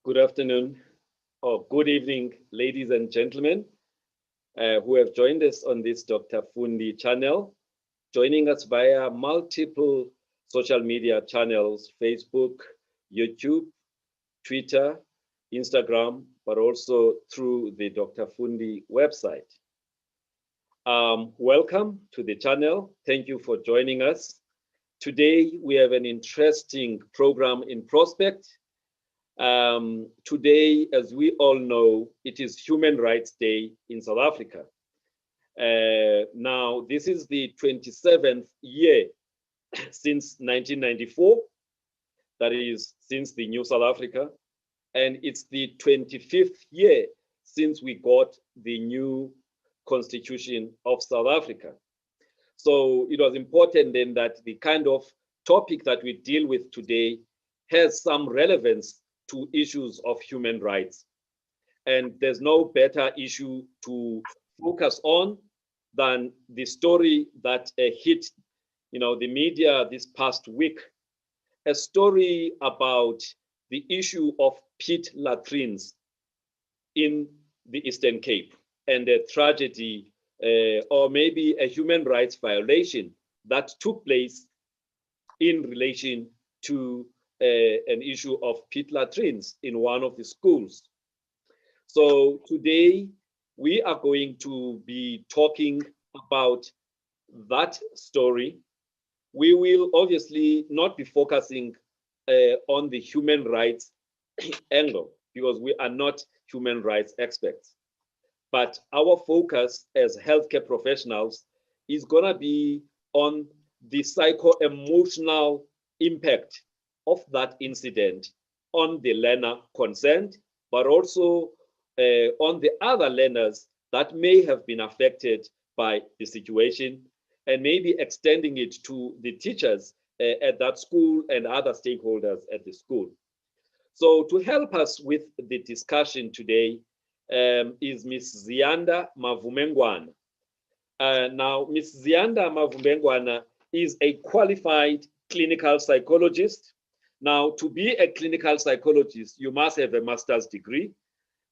Good afternoon or good evening, ladies and gentlemen who have joined us on this Dr. Fundi channel, joining us via multiple social media channels, Facebook, YouTube, Twitter, Instagram, but also through the Dr. Fundi website. Welcome to the channel. Thank you for joining us. Today, we have an interesting program in prospect. Today, as we all know, it is Human Rights Day in South Africa. Now, this is the 27th year since 1994, that is, since the new South Africa, and it's the 25th year since we got the new Constitution of South Africa. So it was important then that the kind of topic that we deal with today has some relevance to issues of human rights. And there's no better issue to focus on than the story that hit the media this past week, a story about the issue of pit latrines in the Eastern Cape and a tragedy or maybe a human rights violation that took place in relation to an issue of pit latrines in one of the schools. So today we are going to be talking about that story. We will obviously not be focusing on the human rights angle because we are not human rights experts. But our focus as healthcare professionals is going to be on the psycho-emotional impact of that incident on the learner concerned, but also on the other learners that may have been affected by the situation, and maybe extending it to the teachers at that school and other stakeholders at the school. So to help us with the discussion today is Ms. Ziyanda Mavumengwana. Now, Ms. Ziyanda Mavumengwana is a qualified clinical psychologist. Now, to be a clinical psychologist, you must have a master's degree.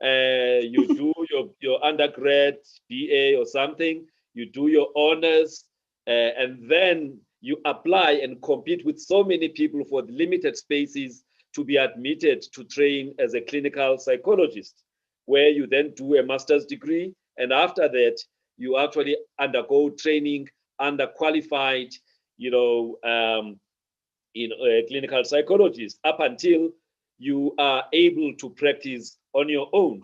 You do your undergrad, BA or something, you do your honors, and then you apply and compete with so many people for the limited spaces to be admitted to train as a clinical psychologist, where you then do a master's degree. And after that, you actually undergo training under qualified, clinical psychologist up until you are able to practice on your own.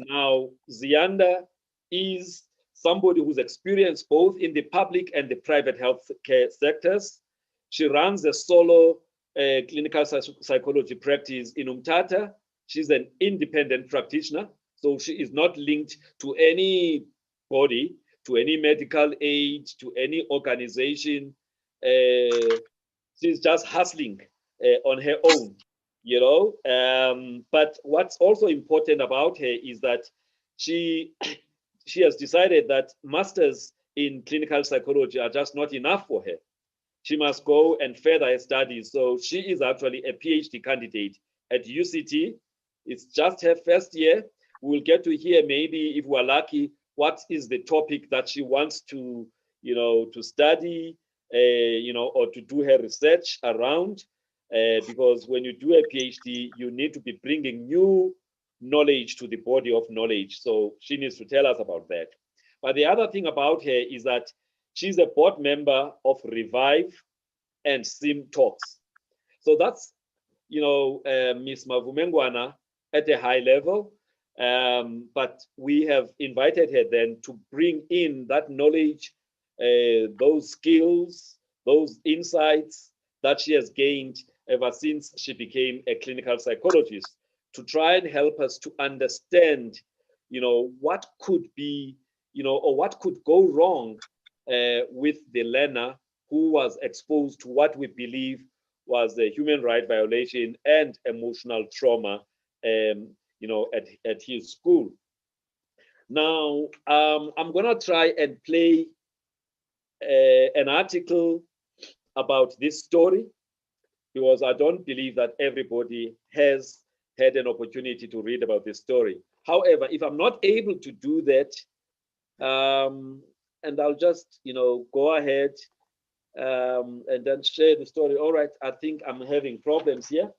Now, Ziyanda is somebody who's experienced both in the public and the private health care sectors. She runs a solo clinical psychology practice in Umtata. She's an independent practitioner, so she is not linked to any body, to any medical aid, to any organization. She's just hustling on her own, but what's also important about her is that she has decided that masters in clinical psychology are just not enough for her. She must go and further her studies. So she is actually a PhD candidate at UCT. It's just her first year. We'll get to hear, maybe if we're lucky, what is the topic that she wants to study, or to do her research around, because when you do a PhD, you need to be bringing new knowledge to the body of knowledge. So she needs to tell us about that. But the other thing about her is that she's a board member of Revive and Sim Talks. So that's, Ms. Mavumengwana at a high level. But we have invited her then to bring in that knowledge, those skills, those insights that she has gained ever since she became a clinical psychologist, to try and help us to understand, what could be, or what could go wrong with the learner who was exposed to what we believe was a human right violation and emotional trauma, at his school. Now, I'm gonna try and play an article about this story. because I don't believe that everybody has had an opportunity to read about this story. However, if I'm not able to do that, and I'll just, go ahead and then share the story. All right, I think I'm having problems here.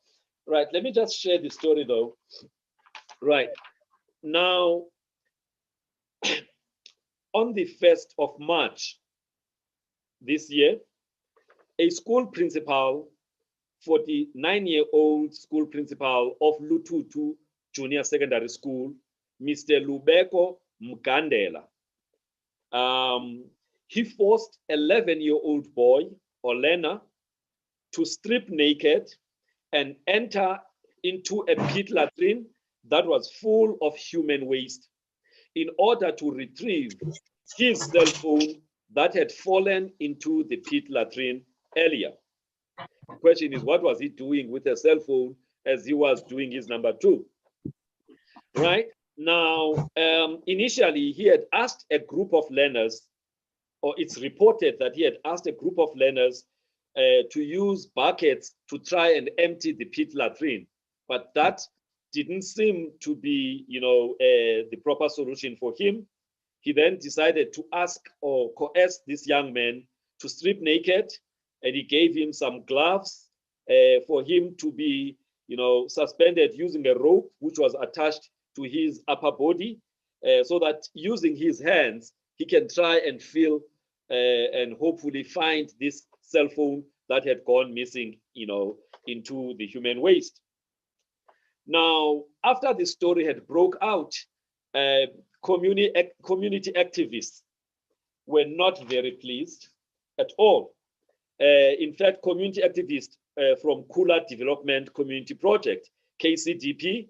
Right, let me just share the story though. Right, now, on the 1st of March this year, a school principal, 49-year-old school principal of Lututu Junior Secondary School, Mr. Lubeko Mgandela, he forced 11-year-old boy, Olena, to strip naked and enter into a pit latrine that was full of human waste in order to retrieve his cell phone that had fallen into the pit latrine earlier. The question is, what was he doing with a cell phone as he was doing his number 2? Right? Now, initially, he had asked a group of learners, or it's reported that he had asked a group of learners to use buckets to try and empty the pit latrine. But that didn't seem to be, the proper solution for him. He then decided to ask or coerce this young man to strip naked, and he gave him some gloves for him to be, suspended using a rope which was attached to his upper body, so that using his hands, he can try and feel and hopefully find this cell phone that had gone missing, into the human waste. Now, after the story had broke out, community activists were not very pleased at all. In fact, community activists from Kula Development Community Project, KCDP,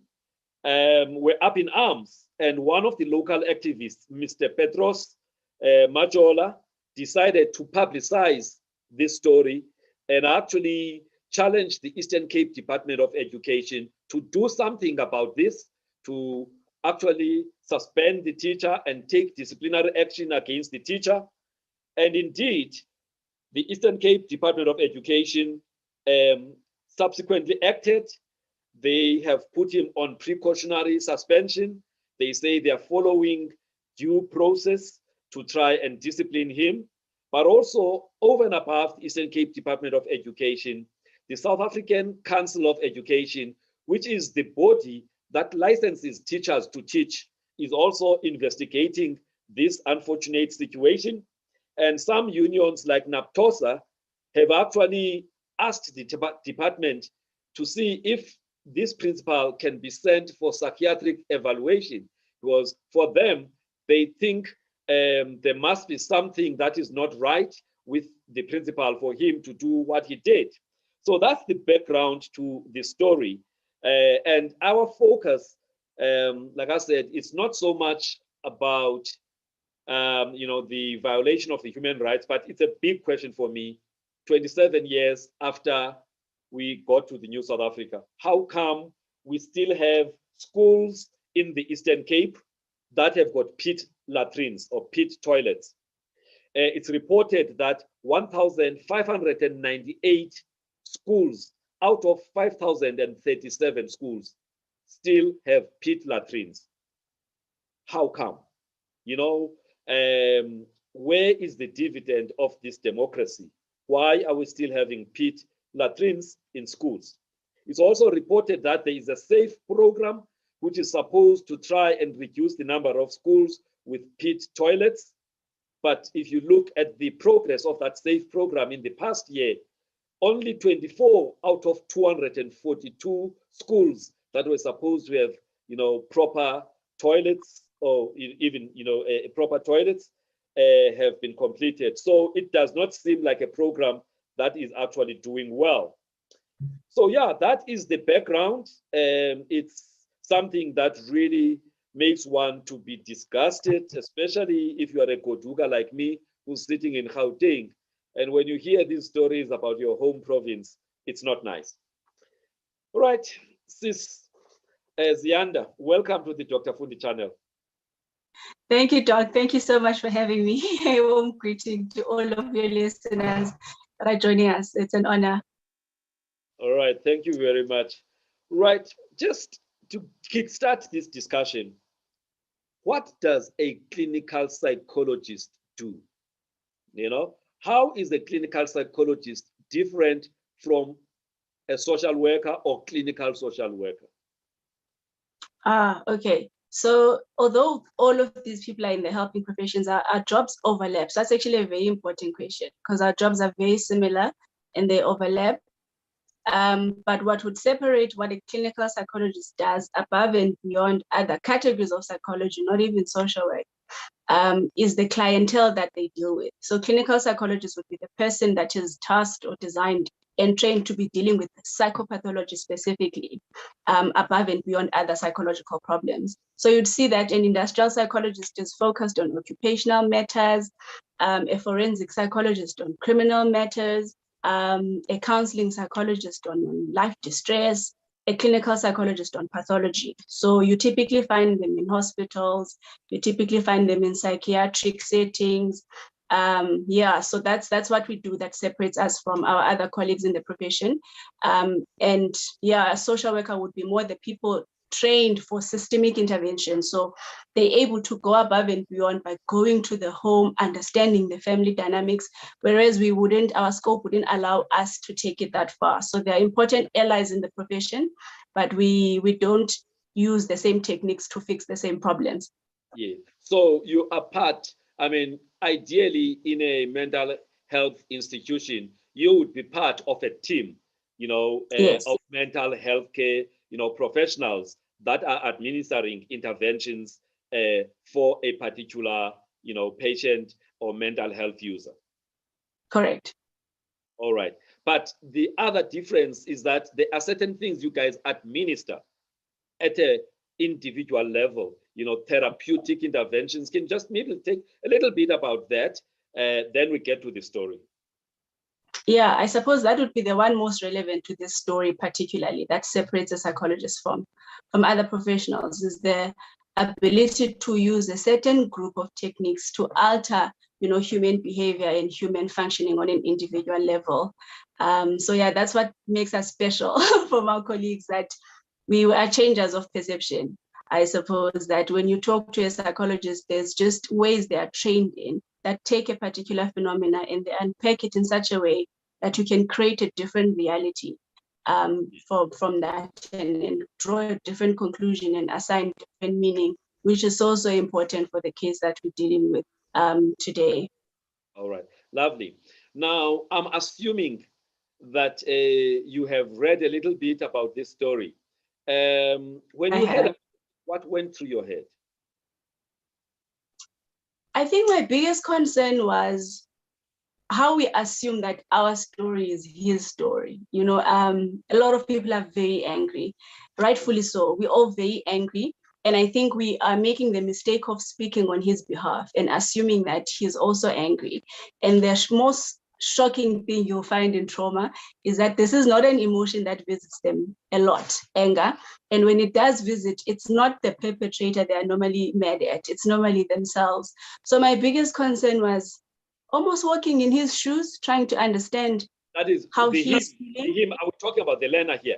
were up in arms, and one of the local activists, Mr. Petros Majola, decided to publicize this story and actually challenged the Eastern Cape Department of Education to do something about this, to actually suspend the teacher and take disciplinary action against the teacher. And indeed, the Eastern Cape Department of Education subsequently acted. They have put him on precautionary suspension. They say they are following due process to try and discipline him. But also, over and above the Eastern Cape Department of Education, the South African Council of Education, which is the body that licenses teachers to teach, is also investigating this unfortunate situation. And some unions like NAPTOSA have actually asked the department to see if this principal can be sent for psychiatric evaluation, because for them, they think there must be something that is not right with the principal for him to do what he did. So that's the background to the story. And our focus, like I said, it's not so much about the violation of the human rights, but it's a big question for me, 27 years after we got to the New South Africa. How come we still have schools in the Eastern Cape that have got pit latrines or pit toilets? It's reported that 1,598 schools out of 5,037 schools still have pit latrines. How come? Where is the dividend of this democracy? Why are we still having pit latrines in schools? It's also reported that there is a SAFE program which is supposed to try and reduce the number of schools with pit toilets. But if you look at the progress of that SAFE program in the past year, only 24 out of 242 schools that were supposed to have, proper toilets or even, proper toilets have been completed. So it does not seem like a program that is actually doing well. So yeah, that is the background. It's something that really makes one to be disgusted, especially if you are a Goduga like me, who's sitting in Gauteng. And when you hear these stories about your home province, it's not nice. All right, Sis Ziyanda, welcome to the Dr. Fundi channel. Thank you, Doc. Thank you so much for having me. A warm greeting to all of your listeners that are joining us. It's an honor. All right, thank you very much. Right, just to kickstart this discussion, what does a clinical psychologist do? You know, how is a clinical psychologist different from a social worker or clinical social worker? Okay. So although all of these people are in the helping professions, our jobs overlap. So that's actually a very important question because our jobs are very similar and they overlap. But what would separate what a clinical psychologist does above and beyond other categories of psychology, not even social work, is the clientele that they deal with. So clinical psychologists would be the person that is tasked or designed and trained to be dealing with psychopathology specifically, above and beyond other psychological problems. So you'd see that an industrial psychologist is focused on occupational matters, a forensic psychologist on criminal matters, a counseling psychologist on life distress, a clinical psychologist on pathology. So you typically find them in hospitals, you typically find them in psychiatric settings. So that's what we do that separates us from our other colleagues in the profession. A social worker would be more the people trained for systemic intervention. So they're able to go above and beyond by going to the home, understanding the family dynamics, whereas our scope wouldn't allow us to take it that far. So they're important allies in the profession, but we don't use the same techniques to fix the same problems. Yeah. So you are part, I mean, ideally in a mental health institution, you would be part of a team, Yes. of mental health care, professionals that are administering interventions for a particular, patient or mental health user. Correct. All right. But the other difference is that there are certain things you guys administer at a individual level, therapeutic interventions. Can just maybe take a little bit about that, then we get to the story. Yeah, I suppose that would be the one most relevant to this story, particularly that separates a psychologist from other professionals, is the ability to use a certain group of techniques to alter, human behavior and human functioning on an individual level. That's what makes us special from our colleagues, that we are changers of perception. I suppose that when you talk to a psychologist, there's just ways they are trained in that take a particular phenomena and they unpack it in such a way that you can create a different reality from that and draw a different conclusion and assign different meaning, which is also important for the case that we're dealing with today. All right, lovely. Now, I'm assuming that you have read a little bit about this story. When you heard, what went through your head? I think my biggest concern was how we assume that our story is his story. A lot of people are very angry, rightfully so. We're all very angry. And I think we are making the mistake of speaking on his behalf and assuming that he's also angry. And the most shocking thing you'll find in trauma is that this is not an emotion that visits them a lot, anger. And when it does visit, it's not the perpetrator they are normally mad at, it's normally themselves. So my biggest concern was almost walking in his shoes, trying to understand that is how he's feeling. Him, are we talking about the learner here?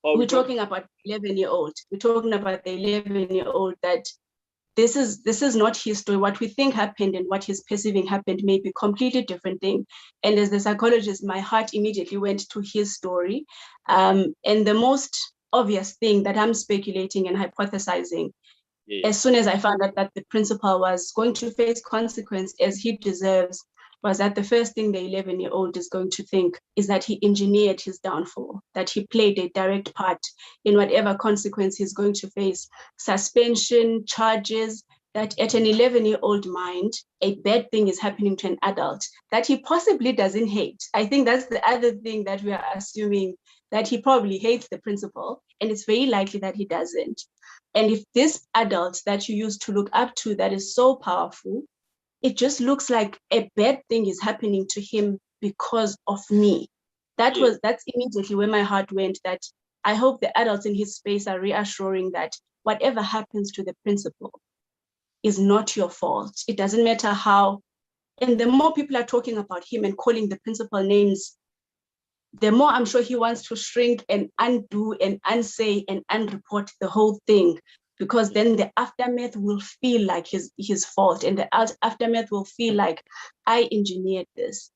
We're talking about 11-year-old. We're talking about the 11-year-old that this is not his story. What we think happened and what he's perceiving happened may be a completely different thing. And as the psychologist, my heart immediately went to his story. And the most obvious thing that I'm speculating and hypothesizing, as soon as I found out that the principal was going to face consequence as he deserves, was that the first thing the 11-year-old is going to think is that he engineered his downfall, that he played a direct part in whatever consequence he's going to face, suspension, charges, that at an 11-year-old mind, a bad thing is happening to an adult that he possibly doesn't hate. I think that's the other thing that we are assuming, that he probably hates the principal, and it's very likely that he doesn't. And if this adult that you used to look up to that is so powerful, it just looks like a bad thing is happening to him because of me. That's immediately where my heart went, that I hope the adults in his space are reassuring that whatever happens to the principal is not your fault. It doesn't matter how. And the more people are talking about him and calling the principal names, the more I'm sure he wants to shrink and undo and unsay and unreport the whole thing, because then the aftermath will feel like his fault, and the aftermath will feel like I engineered this.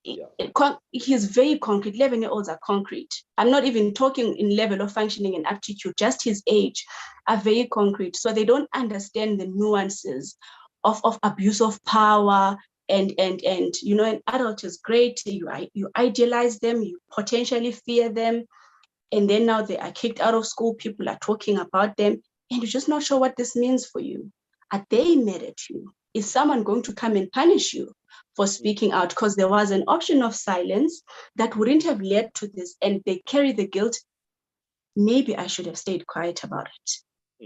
Yeah. He's very concrete. 11-year-olds are concrete. I'm not even talking in level of functioning and aptitude, just his age are very concrete. So they don't understand the nuances of abuse of power. And you know, an adult is great. You idealize them, you potentially fear them. And then now they are kicked out of school. People are talking about them. And you're just not sure what this means for you. Are they mad at you? Is someone going to come and punish you for speaking out? Because there was an option of silence that wouldn't have led to this, and they carry the guilt. Maybe I should have stayed quiet about it.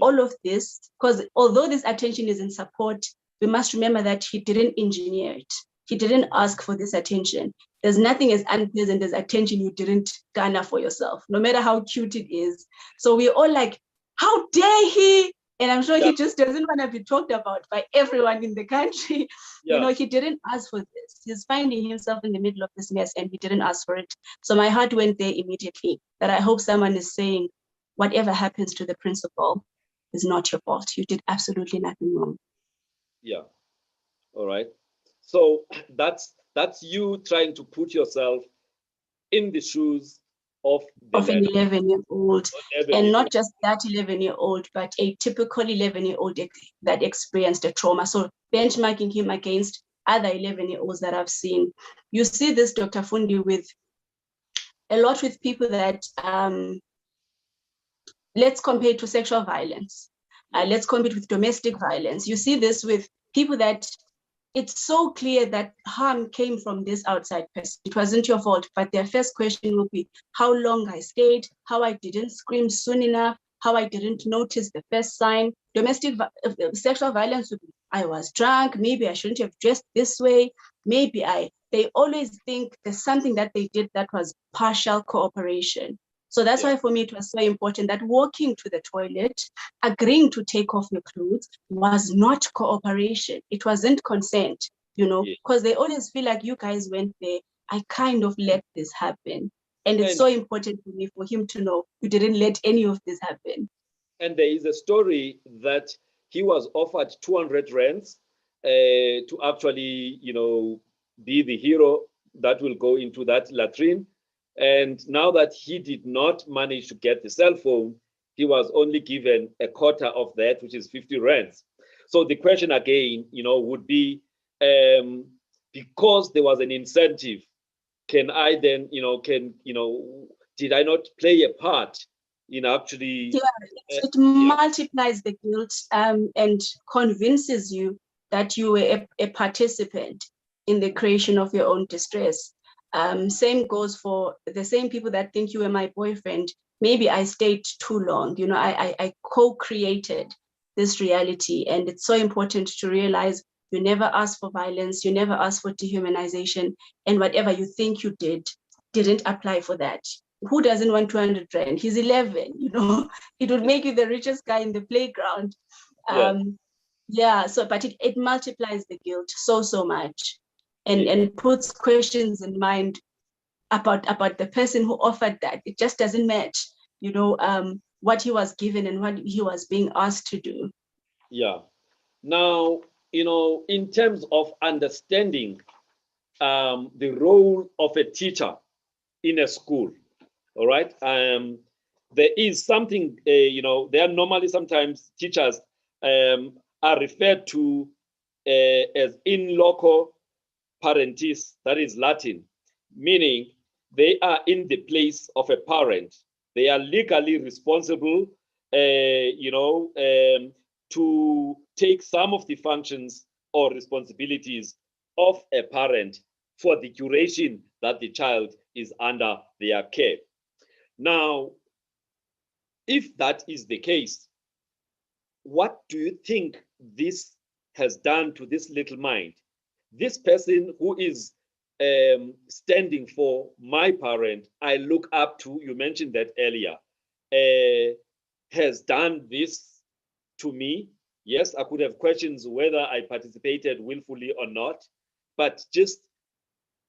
All of this, because although this attention is in support, we must remember that he didn't engineer it. He didn't ask for this attention. There's nothing as unpleasant as attention you didn't garner for yourself, no matter how cute it is. So we're all like, how dare he? And I'm sure he just doesn't want to be talked about by everyone in the country. You know, he didn't ask for this. He's finding himself in the middle of this mess, and he didn't ask for it. So my heart went there immediately, that I hope someone is saying, whatever happens to the principal is not your fault. You did absolutely nothing wrong. Yeah. All right. So that's you trying to put yourself in the shoes of an 11-year-old, and not just that 11-year-old, but a typical 11-year-old that experienced a trauma. So benchmarking him against other 11-year-olds that I've seen. You see this, Dr. Fundi, with a lot with people that, let's compare it to sexual violence. Let's compare it with domestic violence. You see this with people that it's so clear that harm came from this outside person. It wasn't your fault, but their first question will be how long I stayed, how I didn't scream soon enough, how I didn't notice the first sign. Domestic sexual violence would be, I was drunk, maybe I shouldn't have dressed this way, maybe they always think there's something that they did that was partial cooperation. So that's why for me, it was so important that walking to the toilet, agreeing to take off your clothes was not cooperation. It wasn't consent, you know, because they always feel like you guys went there. I kind of let this happen. And it's so important for me for him to know you didn't let any of this happen. And there is a story that he was offered 200 rands to actually, you know, be the hero that will go into that latrine. And now that he did not manage to get the cell phone, he was only given a quarter of that, which is 50 rands. So the question again, you know, would be, because there was an incentive, can I then, you know, did I not play a part in actually? It multiplies the guilt and convinces you that you were a participant in the creation of your own distress. Same goes for the same people that think you were my boyfriend. Maybe I stayed too long. You know, I co-created this reality. And it's so important to realize you never asked for violence, you never asked for dehumanization, and whatever you think you didn't apply for that. Who doesn't want 200 rand? He's 11, you know, it would make you the richest guy in the playground. So, but it multiplies the guilt so much. And puts questions in mind about the person who offered that. It just doesn't match, you know, what he was given and what he was being asked to do. Yeah. Now, you know, in terms of understanding the role of a teacher in a school, all right, there is something, you know, there are normally sometimes teachers are referred to as in loco parentis, that is Latin, meaning they are in the place of a parent. They are legally responsible, you know, to take some of the functions or responsibilities of a parent for the duration that the child is under their care. Now, if that is the case, what do you think this has done to this little mind? This person who is standing for my parent, I look up to, you mentioned that earlier, has done this to me. Yes, I could have questions whether I participated willfully or not, but just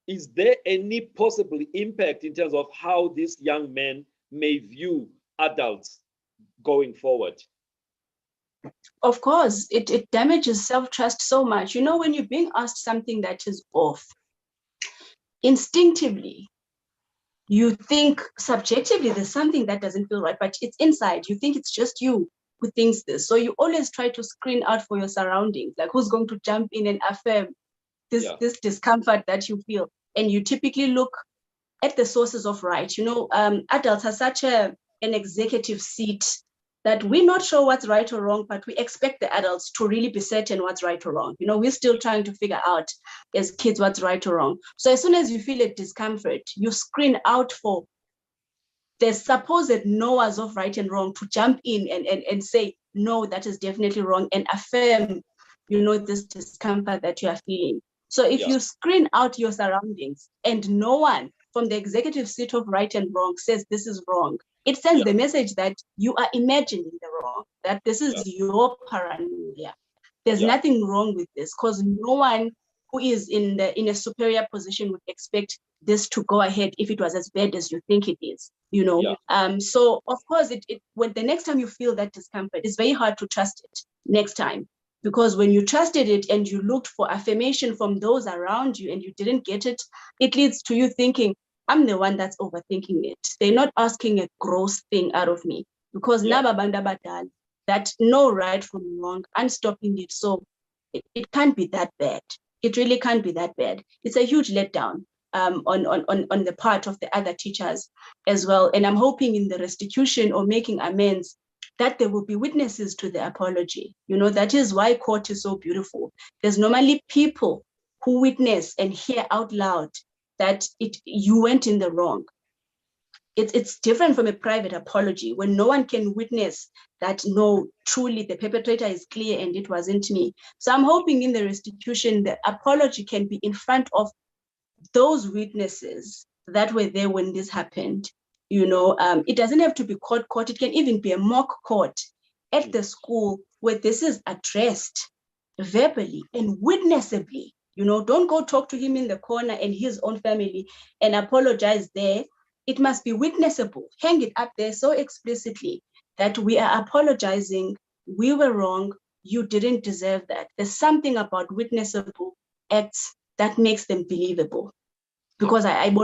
is there any possible impact in terms of how these young men may view adults going forward? Of course, it damages self-trust so much. You know, when you're being asked something that is off, instinctively, you think subjectively there's something that doesn't feel right, but it's inside. You think it's just you who thinks this. So you always try to screen out for your surroundings, like who's going to jump in and affirm this discomfort that you feel. And you typically look at the sources of right. You know, adults are such an executive seat that we're not sure what's right or wrong, but we expect the adults to really be certain what's right or wrong. You know, we're still trying to figure out as kids what's right or wrong. So as soon as you feel a discomfort, you screen out for the supposed knowers of right and wrong to jump in and say, no, that is definitely wrong, and affirm, you know, this discomfort that you are feeling. So if you screen out your surroundings and no one from the executive seat of right and wrong says this is wrong, it sends the message that you are imagining the wrong, that this is your paranoia. There's nothing wrong with this, because no one who is in a superior position would expect this to go ahead if it was as bad as you think it is, you know. So of course, when the next time you feel that discomfort, it's very hard to trust it next time, because when you trusted it and you looked for affirmation from those around you and you didn't get it, it leads to you thinking, I'm the one that's overthinking it. They're not asking a gross thing out of me, because that no right from wrong, I'm stopping it. So it can't be that bad. It really can't be that bad. It's a huge letdown on the part of the other teachers as well. And I'm hoping in the restitution or making amends that there will be witnesses to the apology. You know, that is why court is so beautiful. There's normally people who witness and hear out loud that you went in the wrong. It's different from a private apology when no one can witness that, no, truly the perpetrator is clear and it wasn't me. So I'm hoping in the restitution, the apology can be in front of those witnesses that were there when this happened. You know, it doesn't have to be court. It can even be a mock court at the school where this is addressed verbally and witnessably. You know, don't go talk to him in the corner and his own family and apologize there. It must be witnessable. Hang it up there so explicitly that we are apologizing. We were wrong. You didn't deserve that. There's something about witnessable acts that makes them believable. Because it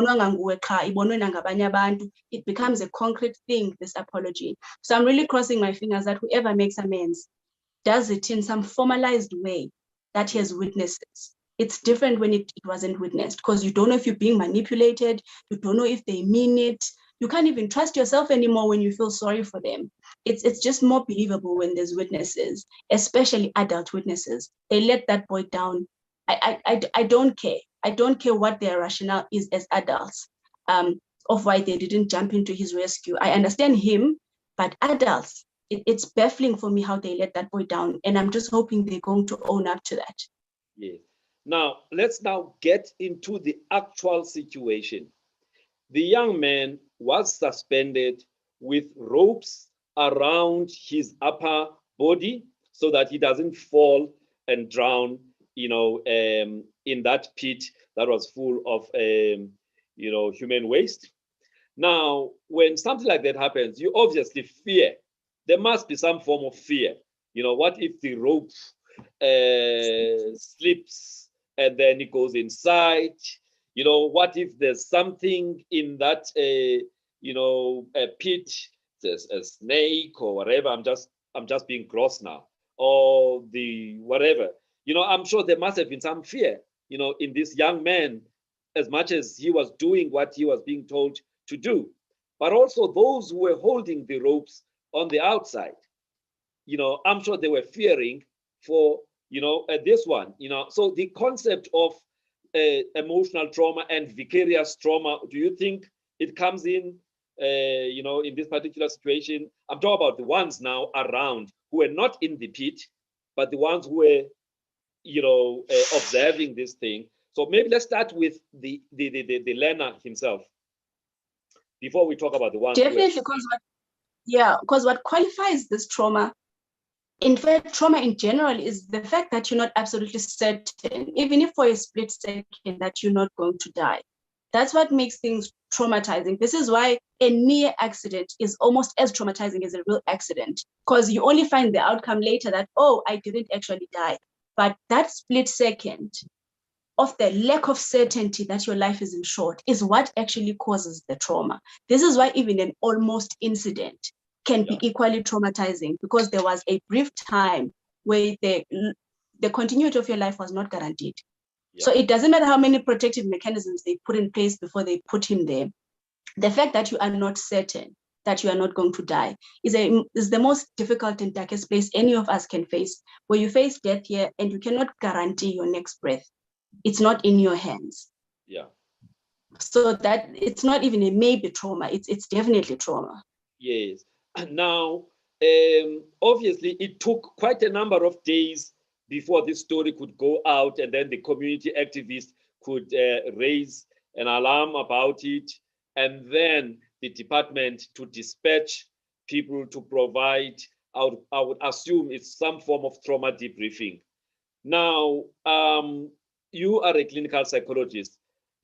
becomes a concrete thing, this apology. So I'm really crossing my fingers that whoever makes amends does it in some formalized way that he has witnesses. It's different when it wasn't witnessed, because you don't know if you're being manipulated. You don't know if they mean it. You can't even trust yourself anymore when you feel sorry for them. It's just more believable when there's witnesses, especially adult witnesses. They let that boy down. I don't care. I don't care what their rationale is as adults of why they didn't jump into his rescue. I understand him, but adults, it's baffling for me how they let that boy down. And I'm just hoping they're going to own up to that. Yeah. Now, let's now get into the actual situation. The young man was suspended with ropes around his upper body so that he doesn't fall and drown, you know, in that pit that was full of, you know, human waste. Now, when something like that happens, you obviously fear. There must be some form of fear. You know, what if the rope slips and then it goes inside? You know, what if there's something in that, you know, a pit, there's a snake or whatever? I'm just being gross now, or the whatever. You know, I'm sure there must have been some fear, you know, in this young man, as much as he was doing what he was being told to do. But also those who were holding the ropes on the outside, you know, I'm sure they were fearing for, you know, this one, you know. So the concept of emotional trauma and vicarious trauma, do you think it comes in, you know, in this particular situation? I'm talking about the ones now around who were not in the pit, but the ones who were, you know, observing this thing. So maybe let's start with the learner himself before we talk about the ones. Definitely, because what qualifies this trauma in fact, trauma in general is the fact that you're not absolutely certain, even if for a split second, that you're not going to die. That's what makes things traumatizing. This is why a near accident is almost as traumatizing as a real accident, because you only find the outcome later that, oh, I didn't actually die. But that split second of the lack of certainty that your life is in short is what actually causes the trauma. This is why even an almost incident can be equally traumatizing, because there was a brief time where the continuity of your life was not guaranteed. So it doesn't matter how many protective mechanisms they put in place before they put him there. The fact that you are not certain that you are not going to die is the most difficult and darkest place any of us can face, where you face death here and you cannot guarantee your next breath. It's not in your hands. Yeah. So that it's not even a maybe trauma, it's definitely trauma. Yes. And now, obviously, it took quite a number of days before this story could go out, and then the community activists could raise an alarm about it, and then the department to dispatch people to provide, I would assume it's some form of trauma debriefing. Now, you are a clinical psychologist.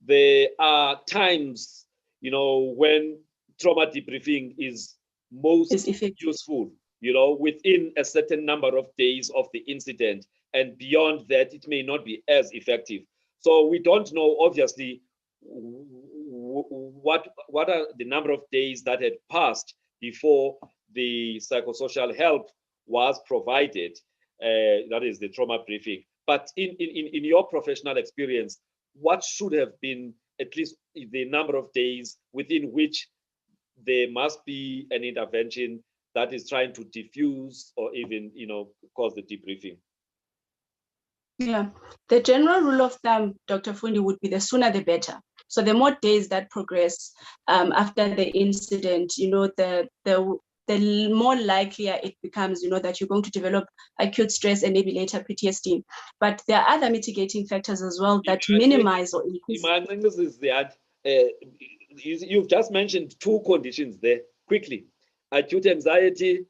There are times, when trauma debriefing is most useful, within a certain number of days of the incident, and beyond that, it may not be as effective. So we don't know, obviously, what are the number of days that had passed before the psychosocial help was provided. That is the trauma briefing. But in your professional experience, what should have been at least the number of days within which there must be an intervention that is trying to diffuse or even, cause the debriefing? Yeah, the general rule of thumb, Dr. Fundi, would be the sooner the better. So the more days that progress after the incident, the more likely it becomes, that you're going to develop acute stress and maybe later PTSD. But there are other mitigating factors as well that minimize or increase. You've just mentioned two conditions there quickly: acute anxiety,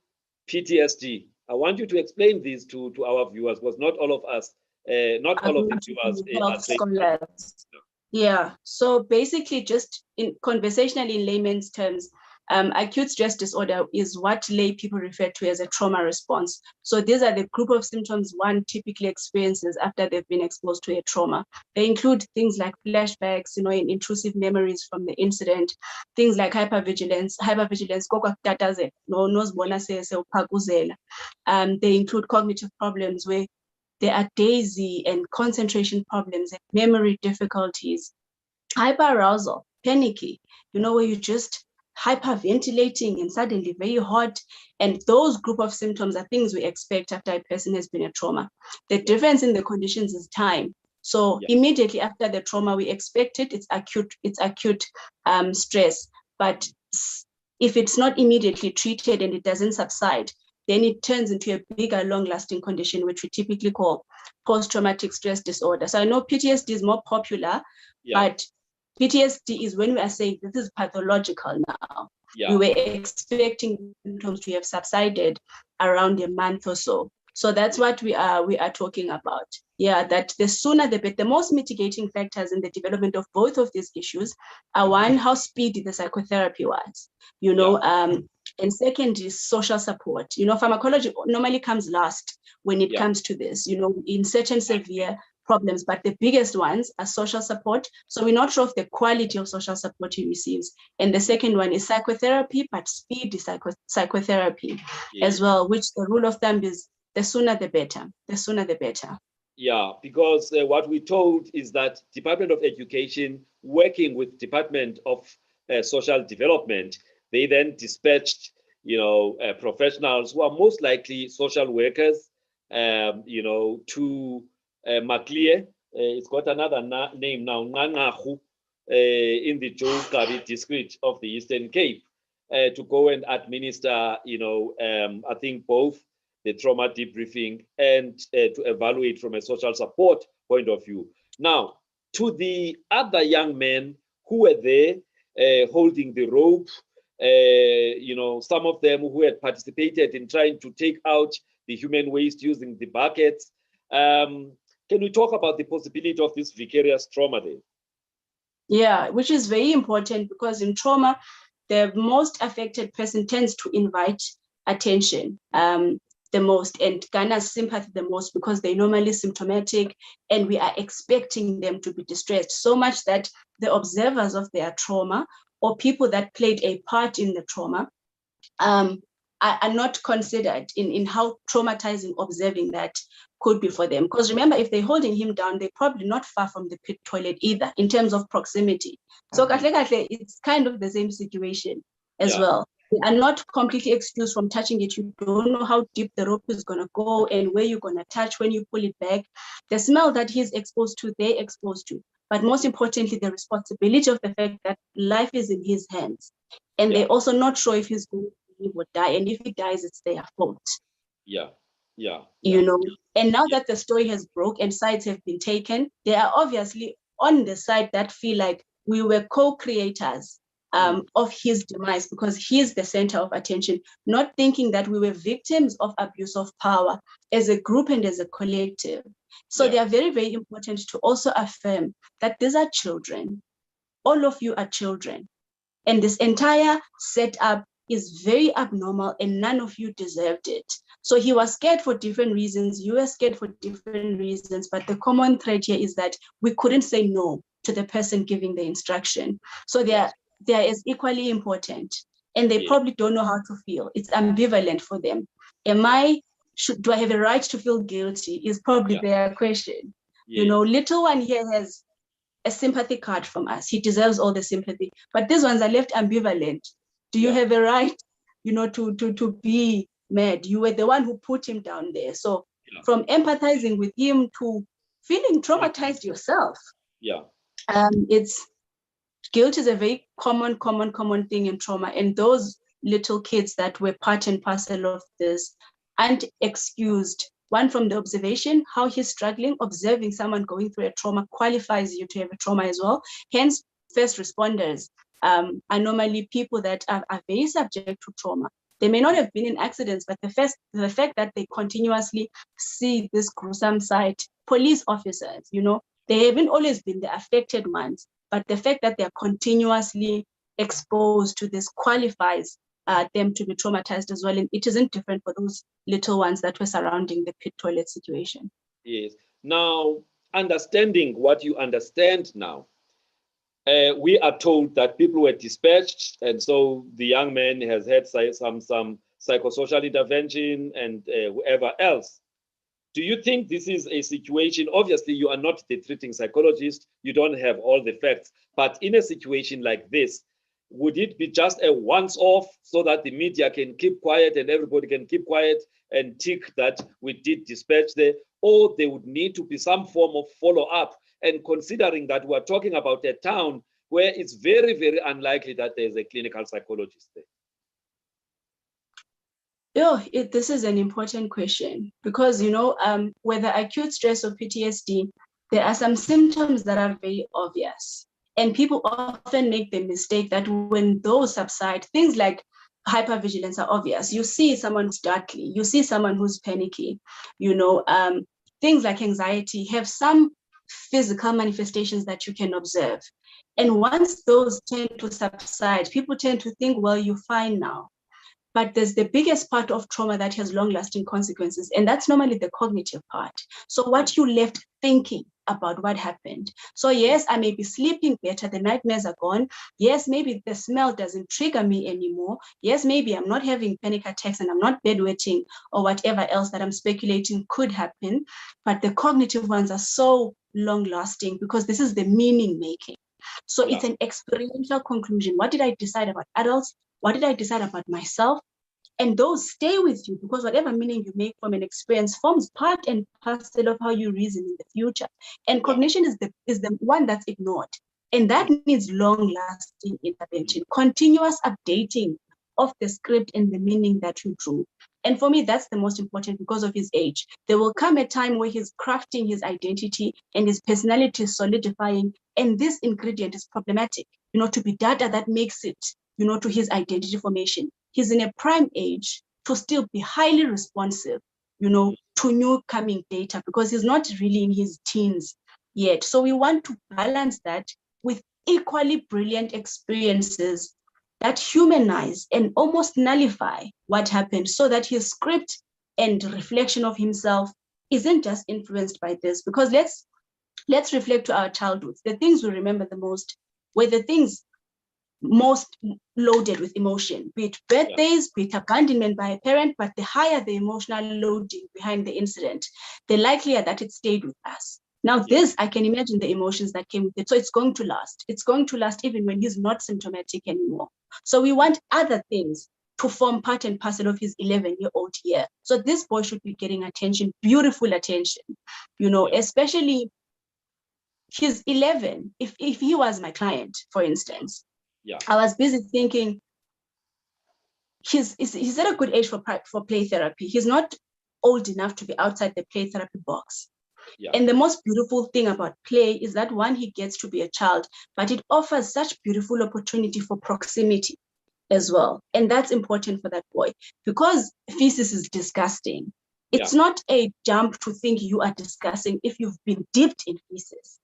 PTSD. I want you to explain these to our viewers, because not all of us, not all of the viewers are scholars. Yeah, so basically, just in conversationally in layman's terms, acute stress disorder is what lay people refer to as a trauma response. So these are the group of symptoms one typically experiences after they've been exposed to a trauma. They include things like flashbacks, intrusive memories from the incident, things like hypervigilance, they include cognitive problems where there are daisy and concentration problems and memory difficulties, hyperarousal, panicky, where you just hyperventilating and suddenly very hot. And those group of symptoms are things we expect after a person has been a trauma. The difference in the conditions is time. So immediately after the trauma, we expect it's acute stress. But if it's not immediately treated and it doesn't subside, then it turns into a bigger, long-lasting condition, which we typically call post-traumatic stress disorder. So I know PTSD is more popular, but PTSD is when we are saying this is pathological now. We were expecting symptoms to have subsided around a month or so. So that's what we are talking about. Yeah, that the sooner the better. The most mitigating factors in the development of both of these issues are, one, how speedy the psychotherapy was, and second is social support. Pharmacology normally comes last when it comes to this, in certain severe problems, but the biggest ones are social support. So we're not sure of the quality of social support he receives. And the second one is psychotherapy, but speedy psychotherapy as well, which the rule of thumb is the sooner the better, the sooner the better. Yeah, because what we're told is that Department of Education, working with Department of Social Development, they then dispatched, professionals who are most likely social workers, to Maclear. It's got another name now, Nanahu, in the Joe Kabi district of the Eastern Cape, to go and administer, I think both the trauma debriefing and to evaluate from a social support point of view. Now, to the other young men who were there holding the rope, some of them who had participated in trying to take out the human waste, using the buckets. Can we talk about the possibility of this vicarious trauma then? Yeah, which is very important, because in trauma, the most affected person tends to invite attention the most and garners sympathy the most, because they're normally symptomatic and we are expecting them to be distressed, so much that the observers of their trauma or people that played a part in the trauma are not considered in how traumatizing observing that could be for them. Because remember, if they're holding him down, they're probably not far from the pit toilet either in terms of proximity. So it's kind of the same situation as well. They are not completely excused from touching it. You don't know how deep the rope is going to go and where you're going to touch when you pull it back. The smell that he's exposed to, they're exposed to. But most importantly, the responsibility of the fact that life is in his hands. And they're also not sure if he's going to live or die. And if he dies, it's their fault. You know, and now that the story has broke and sides have been taken, they are obviously on the side that feel like we were co-creators of his demise, because he's the center of attention, not thinking that we were victims of abuse of power as a group and as a collective. So they are very, very important to also affirm that these are children. All of you are children. And this entire setup is very abnormal and none of you deserved it. So he was scared for different reasons. You were scared for different reasons. But the common thread here is that we couldn't say no to the person giving the instruction. So they are as equally important. And they probably don't know how to feel. It's ambivalent for them. Do I have a right to feel guilty is probably their question. You know, little one here has a sympathy card from us. He deserves all the sympathy. But these ones are left ambivalent. Do you have a right, you know, to be mad? You were the one who put him down there. So from empathizing with him to feeling traumatized yourself. Guilt is a very common thing in trauma. And those little kids that were part and parcel of this aren't excused. One, from the observation, how he's struggling, observing someone going through a trauma qualifies you to have a trauma as well. Hence, first responders are normally people that are very subject to trauma. They may not have been in accidents, but the fact that they continuously see this gruesome sight, police officers, you know, they haven't always been the affected ones, but the fact that they're continuously exposed to this qualifies them to be traumatized as well. And it isn't different for those little ones that were surrounding the pit toilet situation. Yes. Now, understanding what you understand now, we are told that people were dispatched, and so the young man has had some psychosocial intervention and whoever else. Do you think this is a situation? Obviously, you are not the treating psychologist. You don't have all the facts. But in a situation like this, would it be just a once-off so that the media can keep quiet and everybody can keep quiet and tick that we did dispatch there? Or there would need to be some form of follow-up? And considering that we're talking about a town where it's very, very unlikely that there's a clinical psychologist there. This is an important question because, you know, whether acute stress or PTSD, there are some symptoms that are very obvious. And people often make the mistake that when those subside, things like hypervigilance are obvious. You see someone startly, you see someone who's panicky, you know, things like anxiety have some physical manifestations that you can observe. And once those tend to subside, people tend to think, well, you're fine now. But there's the biggest part of trauma that has long-lasting consequences, and that's normally the cognitive part. So what you left thinking about what happened. So yes, I may be sleeping better, the nightmares are gone. Yes, maybe the smell doesn't trigger me anymore. Yes, maybe I'm not having panic attacks and I'm not bedwetting or whatever else that I'm speculating could happen. But the cognitive ones are so long-lasting because this is the meaning making. So it's an experiential conclusion. What did I decide about adults? What did I decide about myself? And those stay with you because whatever meaning you make from an experience forms part and parcel of how you reason in the future. And cognition is the one that's ignored. And that needs long-lasting intervention, continuous updating of the script and the meaning that you drew. And for me, that's the most important because of his age. There will come a time where he's crafting his identity and his personality is solidifying. And this ingredient is problematic, you know, to be data that makes it, you know, to his identity formation. He's in a prime age to still be highly responsive to new coming data, because he's not really in his teens yet. So we want to balance that with equally brilliant experiences that humanize and almost nullify what happened, so that his script and reflection of himself isn't just influenced by this. Because let's reflect to our childhoods. The things we remember the most were the things most loaded with emotion, be it birthdays, be it abandonment by a parent, but the higher the emotional loading behind the incident, the likelier that it stayed with us. Now, this, I can imagine the emotions that came with it. So it's going to last. It's going to last even when he's not symptomatic anymore. So we want other things to form part and parcel of his 11-year-old year. So this boy should be getting attention, beautiful attention, especially he's 11. If he was my client, for instance, I was busy thinking he's at a good age for play therapy. He's not old enough to be outside the play therapy box. And the most beautiful thing about play is that, one, he gets to be a child, but it offers such beautiful opportunity for proximity as well. And that's important for that boy, because feces is disgusting. It's not a jump to think you are disgusting if you've been dipped in feces,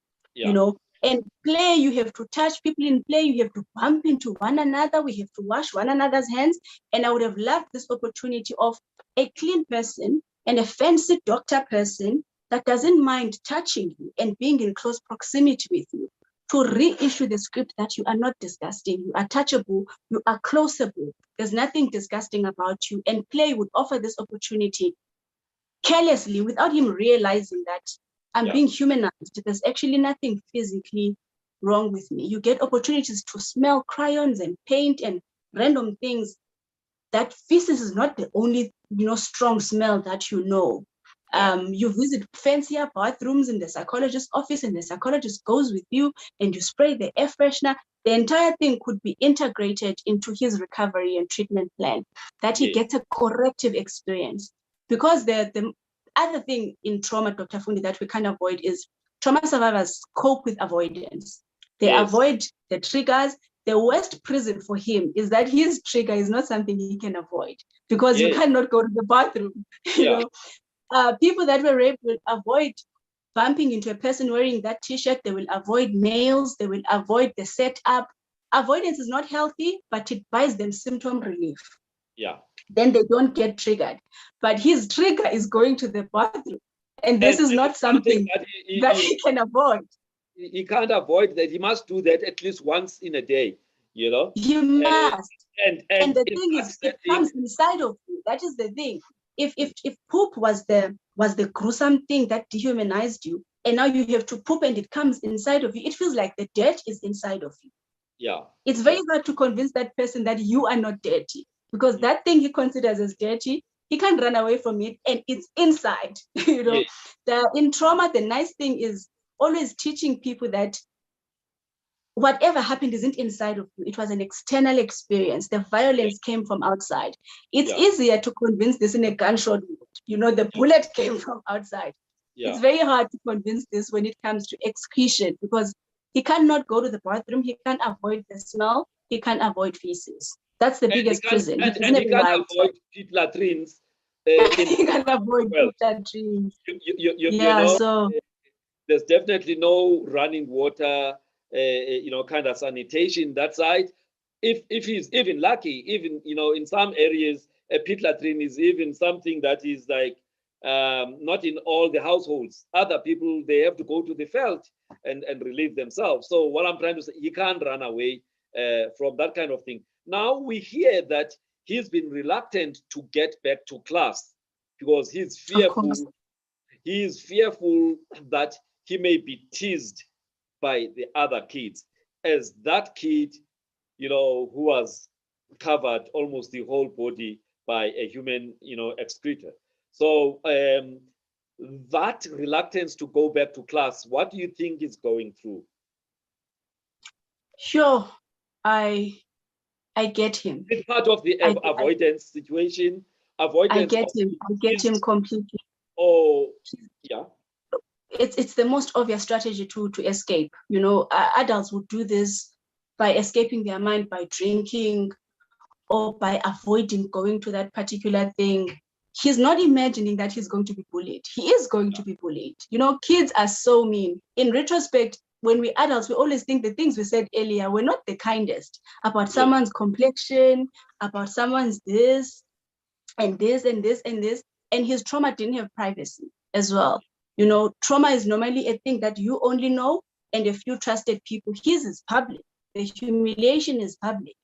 And play, you have to touch people in play, you have to bump into one another, we have to wash one another's hands. And I would have loved this opportunity of a clean person and a fancy doctor person that doesn't mind touching you and being in close proximity with you, to reissue the script that you are not disgusting, you are touchable, you are closeable, there's nothing disgusting about you. And play would offer this opportunity carelessly, without him realizing that I'm being humanized. There's actually nothing physically wrong with me. You get opportunities to smell crayons and paint and random things. That feces is not the only, strong smell that you know. You visit fancier bathrooms in the psychologist's office, and the psychologist goes with you and you spray the air freshener. The entire thing could be integrated into his recovery and treatment plan, that he gets a corrective experience. Because the other thing in trauma, Dr. Fundi, that we can't avoid is trauma survivors cope with avoidance. They avoid the triggers. The worst prison for him is that his trigger is not something he can avoid, because you cannot go to the bathroom. People that were raped will avoid bumping into a person wearing that t-shirt. They will avoid nails. They will avoid the setup. Avoidance is not healthy, but it buys them symptom relief. Then they don't get triggered. But his trigger is going to the bathroom. And this is not something that he can avoid. He can't avoid that. He must do that at least once in a day, He must. And the thing is, it comes inside of you. That is the thing. If poop was the gruesome thing that dehumanized you, and now you have to poop and it comes inside of you, it feels like the dirt is inside of you. It's very hard to convince that person that you are not dirty, because that thing he considers as dirty, he can't run away from it, and it's inside. In trauma, the nice thing is always teaching people that whatever happened isn't inside of you. It was an external experience. The violence came from outside. It's easier to convince this in a gunshot wound. The bullet came from outside. It's very hard to convince this when it comes to excretion, because he cannot go to the bathroom. He can't avoid the smell. He can't avoid feces. That's the biggest prison. And he can't avoid pit latrines. He can't avoid pit latrines. So there's definitely no running water, kind of sanitation that side. If he's even lucky, even in some areas, a pit latrine is even something that is like not in all the households. Other people, they have to go to the veld and relieve themselves. So what I'm trying to say, he can't run away from that kind of thing. Now we hear that he's been reluctant to get back to class because he's fearful. He is fearful that he may be teased by the other kids, as that kid, who was covered almost the whole body by a human, excreta. So that reluctance to go back to class, what do you think is going through? Sure, I get him. It's part of the avoidance situation. Avoidance. I get him completely. Oh, yeah. It's the most obvious strategy to escape. Adults would do this by escaping their mind by drinking or by avoiding going to that particular thing. he's not imagining that he's going to be bullied. He is going to be bullied. You know, kids are so mean. In retrospect, when we're adults, we always think the things we said earlier were not the kindest about someone's complexion, about someone's this and this and this and this. And his trauma didn't have privacy as well. You know, trauma is normally a thing that you only know and a few trusted people. His is public. The humiliation is public.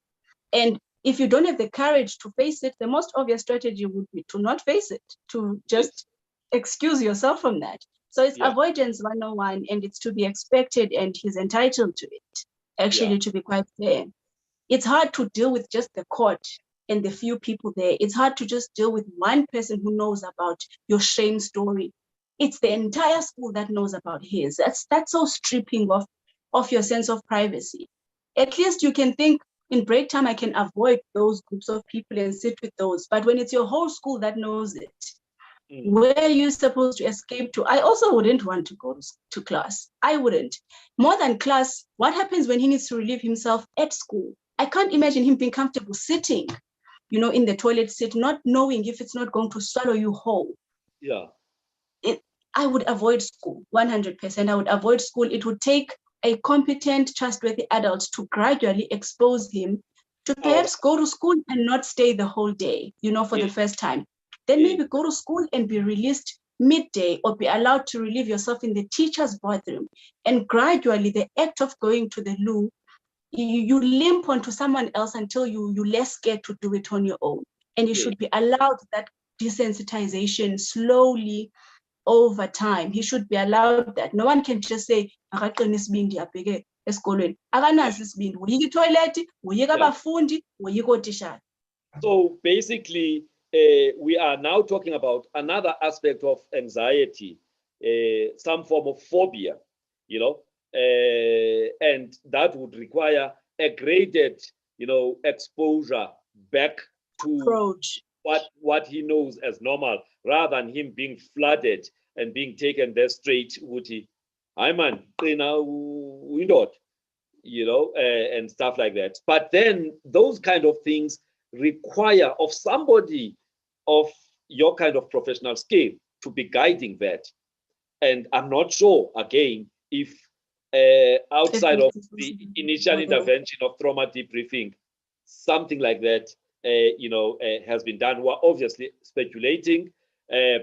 And if you don't have the courage to face it, the most obvious strategy would be to not face it, to just excuse yourself from that. So it's avoidance 101, and it's to be expected, and he's entitled to it, actually, to be quite fair. It's hard to deal with just the court and the few people there. It's hard to just deal with one person who knows about your shame story. It's the entire school that knows about his. That's so stripping of your sense of privacy. At least you can think, in break time, I can avoid those groups of people and sit with those. But when it's your whole school that knows it, where are you supposed to escape to? I also wouldn't want to go to class. I wouldn't. More than class, what happens when he needs to relieve himself at school? I can't imagine him being comfortable sitting, you know, in the toilet seat, not knowing if it's not going to swallow you whole. Yeah. I would avoid school, 100%. I would avoid school. It would take a competent, trustworthy adult to gradually expose him to perhaps go to school and not stay the whole day, you know, for the first time. Then maybe go to school and be released midday, or be allowed to relieve yourself in the teacher's bathroom. And gradually, the act of going to the loo, you limp onto someone else until you're less scared to do it on your own. And you should be allowed that desensitization slowly over time. He should be allowed that. No one can just say, so basically, we are now talking about another aspect of anxiety, some form of phobia, you know, and that would require a graded, you know, exposure back to what he knows as normal, rather than him being flooded and being taken there straight. Would he, I man, you know, and stuff like that. But then those kind of things require of somebody of your kind of professional skill to be guiding that. And I'm not sure, again, if outside of the initial intervention of trauma debriefing, something like that, you know, has been done. We're obviously speculating,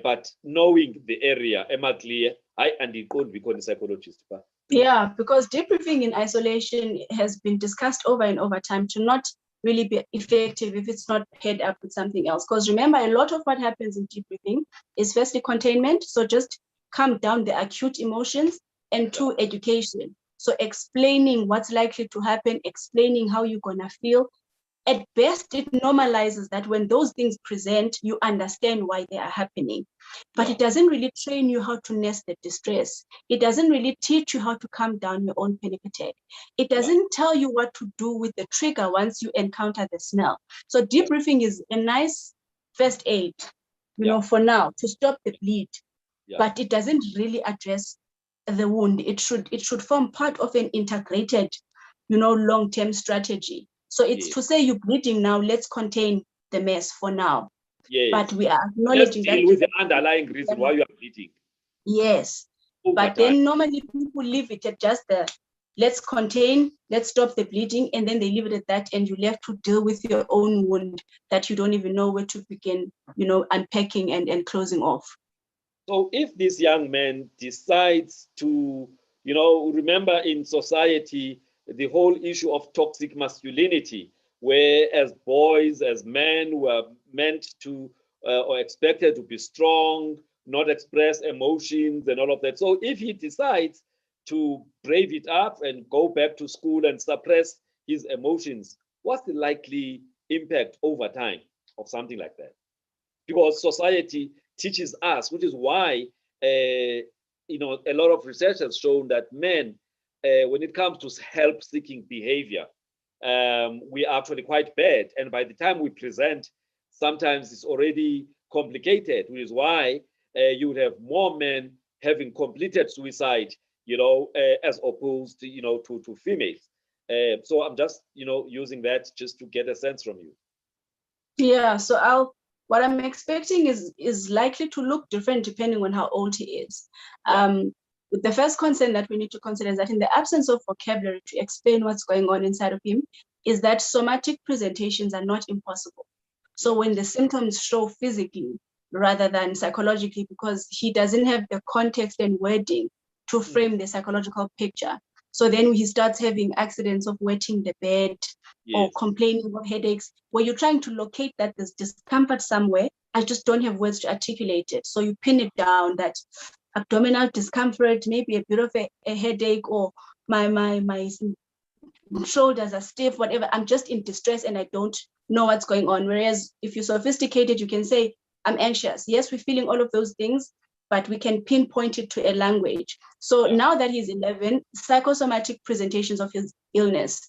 but knowing the area, Emma clear, and it could become a psychologist. Yeah, because debriefing in isolation has been discussed over and over time to not really be effective if it's not paired up with something else. Because remember, a lot of what happens in debriefing is firstly containment, so just calm down the acute emotions, and two, education. So explaining what's likely to happen, explaining how you're gonna feel. At best, it normalizes that when those things present, you understand why they are happening. But it doesn't really train you how to nest the distress. It doesn't really teach you how to calm down your own panic attack. It doesn't tell you what to do with the trigger once you encounter the smell. So debriefing is a nice first aid, you know, for now, to stop the bleed. But it doesn't really address the wound. It should form part of an integrated, you know, long-term strategy. So it's to say you're bleeding now, let's contain the mess for now. But we are acknowledging that. Let's deal with the underlying reason why you are bleeding. Yes. But then normally people leave it at just the, let's contain, let's stop the bleeding, and then they leave it at that, and you're left to deal with your own wound that you don't even know where to begin, you know, unpacking and closing off. So if this young man decides to, you know, remember in society, the whole issue of toxic masculinity, where as boys, as men, were meant to or expected to be strong, not express emotions and all of that. So if he decides to brave it up and go back to school and suppress his emotions, what's the likely impact over time of something like that? Because society teaches us, which is why, you know, a lot of research has shown that men, when it comes to help-seeking behavior, we are actually quite bad. And by the time we present, sometimes it's already complicated, which is why you would have more men having completed suicide, you know, as opposed to, you know, to females. So I'm just, you know, using that just to get a sense from you. Yeah, so what I'm expecting is likely to look different depending on how old he is. The first concern that we need to consider is that in the absence of vocabulary to explain what's going on inside of him, is that somatic presentations are not impossible. So when the symptoms show physically rather than psychologically, because he doesn't have the context and wording to frame the psychological picture. So then he starts having accidents of wetting the bed or complaining of headaches, where you're trying to locate that there's discomfort somewhere. I just don't have words to articulate it. So you pin it down that abdominal discomfort, maybe a bit of a headache, or my shoulders are stiff, whatever. I'm just in distress and I don't know what's going on. Whereas if you're sophisticated, you can say, I'm anxious. Yes, we're feeling all of those things, but we can pinpoint it to a language. So now that he's 11, psychosomatic presentations of his illness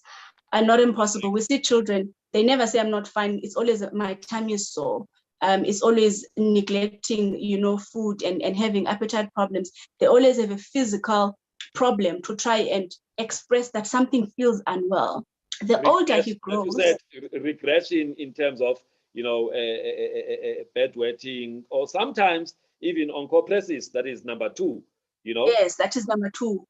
are not impossible. We see children, they never say, I'm not fine. It's always, my tummy is sore. It's always neglecting, food and having appetite problems. They always have a physical problem to try and express that something feels unwell. The older he grows, regression in terms of bedwetting, or sometimes even onchopresis, that is number 2. Yes, that is number 2.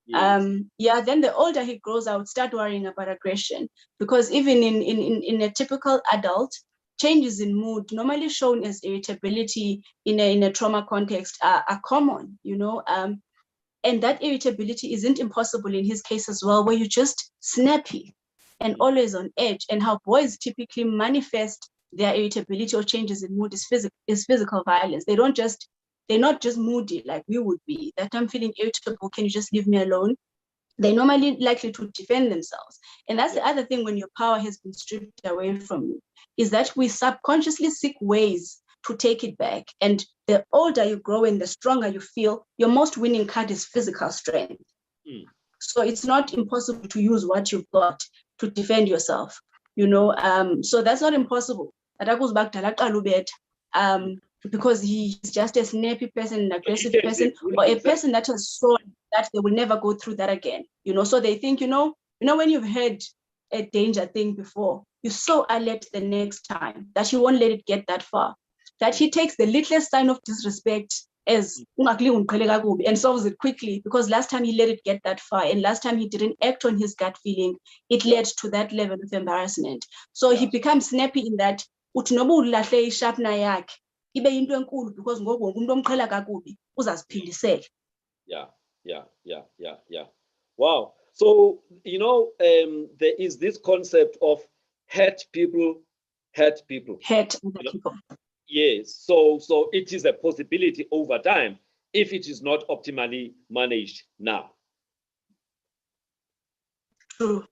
Yes. Then the older he grows, I would start worrying about aggression, because even in a typical adult, changes in mood, normally shown as irritability in a trauma context, are common, and that irritability isn't impossible in his case as well, where you're just snappy and always on edge. And how boys typically manifest their irritability or changes in mood is physical violence. They're not just moody like we would be, that I'm feeling irritable, can you just leave me alone? They're normally likely to defend themselves. And that's the other thing when your power has been stripped away from you, is that we subconsciously seek ways to take it back. And the older you grow and the stronger you feel, your most winning card is physical strength. So it's not impossible to use what you've got to defend yourself, so that's not impossible. That goes back to because he's just a snappy person, an aggressive person, or a person that has shown that they will never go through that again. So they think, when you've heard a danger thing before, you're so alert the next time that you won't let it get that far, that he takes the littlest sign of disrespect as and solves it quickly, because last time he let it get that far, and last time he didn't act on his gut feeling, it led to that level of embarrassment. So he becomes snappy in that ibe into enkulu, because ngoku umuntu omqhela kakubi uzaziphindisela. Yeah. Wow. So there is this concept of hurt people. Hurt other people. Yes. So it is a possibility over time if it is not optimally managed now. True.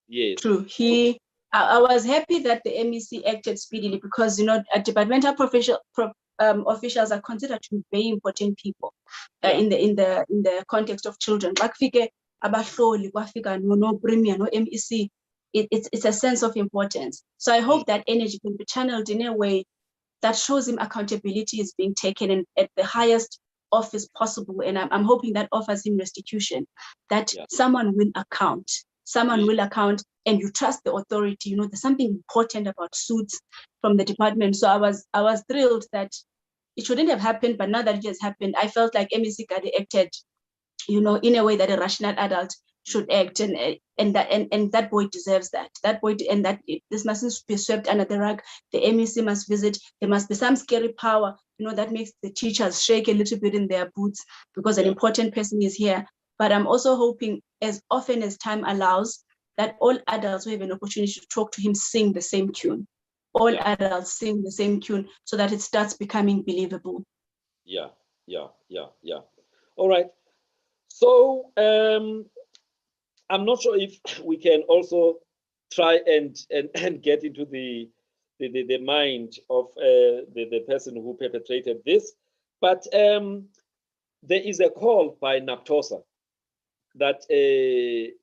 Yes. True. I was happy that the MEC acted speedily, because departmental officials are considered to be very important people in the context of children. No premier, no MEC. It's a sense of importance. So I hope that energy can be channeled in a way that shows him accountability is being taken at the highest office possible. And I'm hoping that offers him restitution, that someone will account. Will account, and you trust the authority. There's something important about suits from the department. So I was thrilled that it shouldn't have happened, but now that it has happened, I felt like MEC Gadi acted, in a way that a rational adult should act, and that boy deserves that. That boy, and that this mustn't be swept under the rug. The MEC must visit. There must be some scary power, that makes the teachers shake a little bit in their boots, because an important person is here. But I'm also hoping, as often as time allows, that all adults who have an opportunity to talk to him sing the same tune. All adults sing the same tune, so that it starts becoming believable. Yeah. All right. So I'm not sure if we can also try and get into the mind of the person who perpetrated this, but there is a call by NAPTOSA that the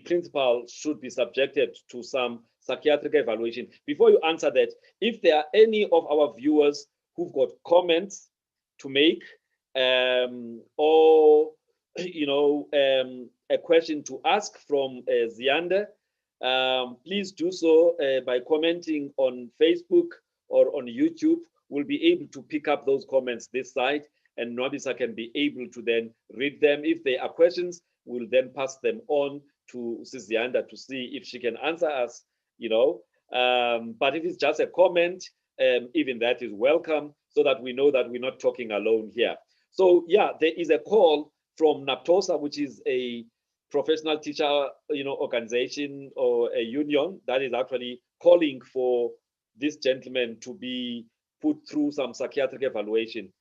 principal should be subjected to some psychiatric evaluation. Before you answer that, if there are any of our viewers who've got comments to make, or a question to ask from Ziyanda, please do so by commenting on Facebook or on YouTube will be able to pick up those comments this side, and Nwabisa can be able to then read them. If there are questions, we'll then pass them on to Ziyanda to see if she can answer us, you know. But if it's just a comment, even that is welcome, so that we know that we're not talking alone here. So yeah, there is a call from NAPTOSA, which is a professional teacher, you know, organization or a union that is actually calling for this gentleman to be put through some psychiatric evaluation.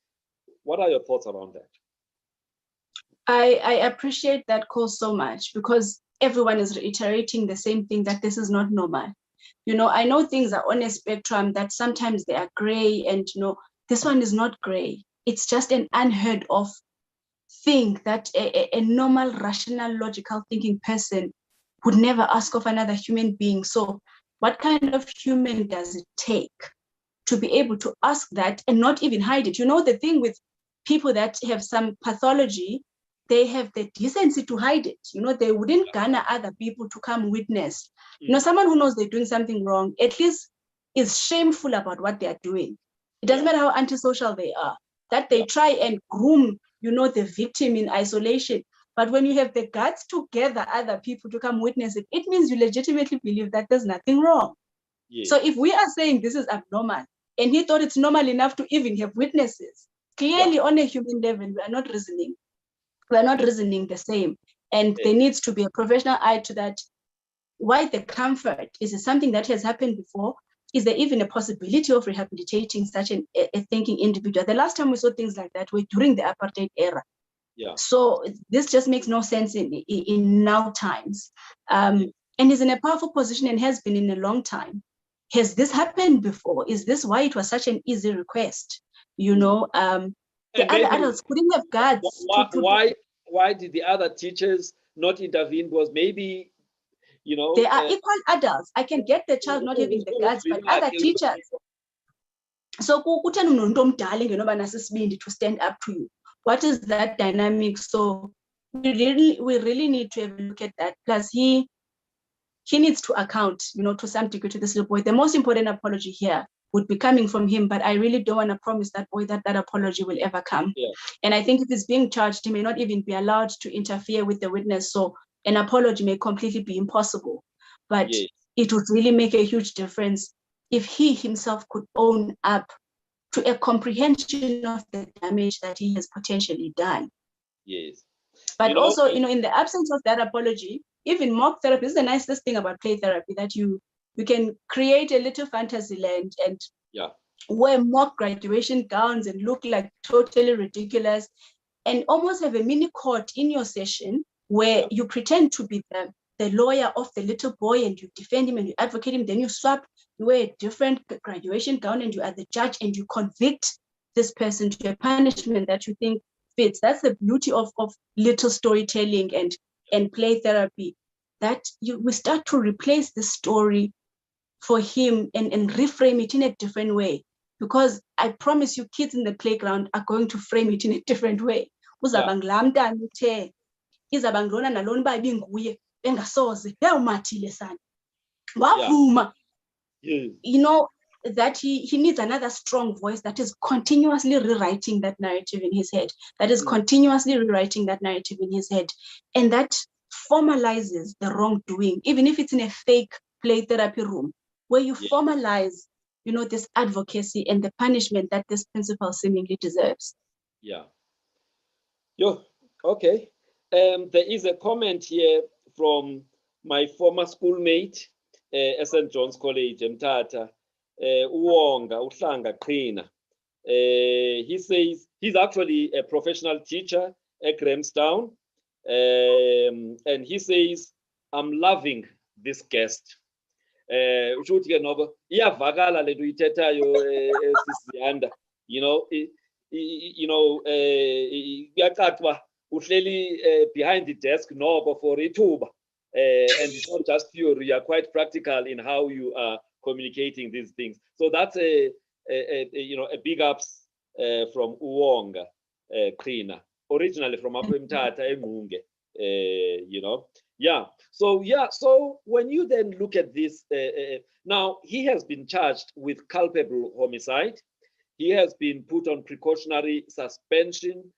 What are your thoughts around that? I appreciate that call so much, because everyone is reiterating the same thing, that this is not normal. You know, I know things are on a spectrum, that sometimes they are gray, and you know, this one is not gray. It's just an unheard of thing that a normal, rational, logical thinking person would never ask of another human being. So what kind of human does it take to be able to ask that and not even hide it? You know, the thing with people that have some pathology, they have the decency to hide it. You know, they wouldn't garner other people to come witness. You know, someone who knows they're doing something wrong, at least is shameful about what they're doing. It doesn't matter how antisocial they are, that they try and groom, you know, the victim in isolation. But when you have the guts to gather other people to come witness it, it means you legitimately believe that there's nothing wrong. So if we are saying this is abnormal, and he thought it's normal enough to even have witnesses, clearly on a human level, we are not reasoning. We are not reasoning the same. And there needs to be a professional eye to that. Why the comfort? Is it something that has happened before? Is there even a possibility of rehabilitating such a thinking individual? The last time we saw things like that were during the apartheid era. So this just makes no sense in now times. And he's in a powerful position and has been in a long time. Has this happened before? Is this why it was such an easy request? You know, the other adults couldn't have guts. Why did the other teachers not intervene? Because maybe, you know, they are equal adults. I can get the child not having the guts, but other teachers. So to stand up to you. What is that dynamic? So we really need to have a look at that. Plus he needs to account, you know, to some degree to this little boy. The most important apology here would be coming from him, but I really don't want to promise that boy that apology will ever come. And I think if he's being charged, he may not even be allowed to interfere with the witness. So an apology may completely be impossible. But it would really make a huge difference if he himself could own up to a comprehension of the damage that he has potentially done. But also, you know, in the absence of that apology, even mock therapy is the nicest thing about play therapy, that you can create a little fantasy land and wear mock graduation gowns and look like totally ridiculous, and almost have a mini court in your session where you pretend to be the lawyer of the little boy, and you defend him and you advocate him. Then you swap, you wear a different graduation gown, and you are the judge, and you convict this person to a punishment that you think fits. That's the beauty of little storytelling and play therapy, that we start to replace the story for him and reframe it in a different way. Because I promise you, kids in the playground are going to frame it in a different way. You know, that he needs another strong voice that is continuously rewriting that narrative in his head, continuously rewriting that narrative in his head, and that formalizes the wrongdoing, even if it's in a fake play therapy room, where you formalize, you know, this advocacy and the punishment that this principal seemingly deserves. Okay. There is a comment here from my former schoolmate at St. John's College, Mtata, Uwonga, Uhlanga Qina. He says he's actually a professional teacher at Grahamstown. And he says, I'm loving this guest. You know, behind the desk for ituba. And it's not just theory, you are quite practical in how you are communicating these things. So that's a big ups from Uwonga Qina, originally from Mavumengwana, you know. Yeah. So when you then look at this, now he has been charged with culpable homicide. He has been put on precautionary suspension.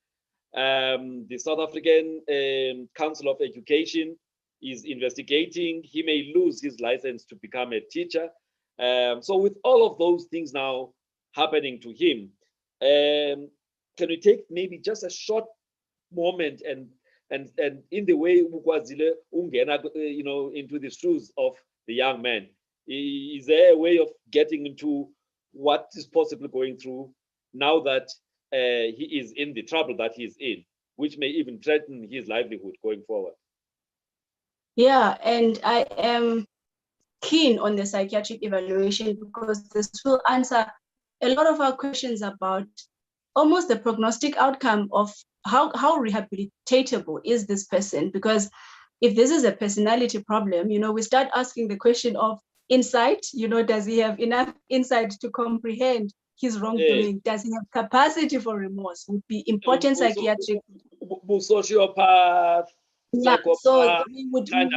The South African Council of Education is investigating. He may lose his license to become a teacher. So with all of those things now happening to him, can we take maybe just a short moment and in the way ukwazile ungena, into the shoes of the young man? Is there a way of getting into what is possibly going through now that he is in the trouble that he is in, which may even threaten his livelihood going forward? Yeah, and I am keen on the psychiatric evaluation because this will answer a lot of our questions about almost the prognostic outcome of how rehabilitatable is this person. Because if this is a personality problem, we start asking the question of insight. Does he have enough insight to comprehend his wrongdoing? Does he have capacity for remorse? Would be important psychiatric. Sociopath, psychopath, so we would have,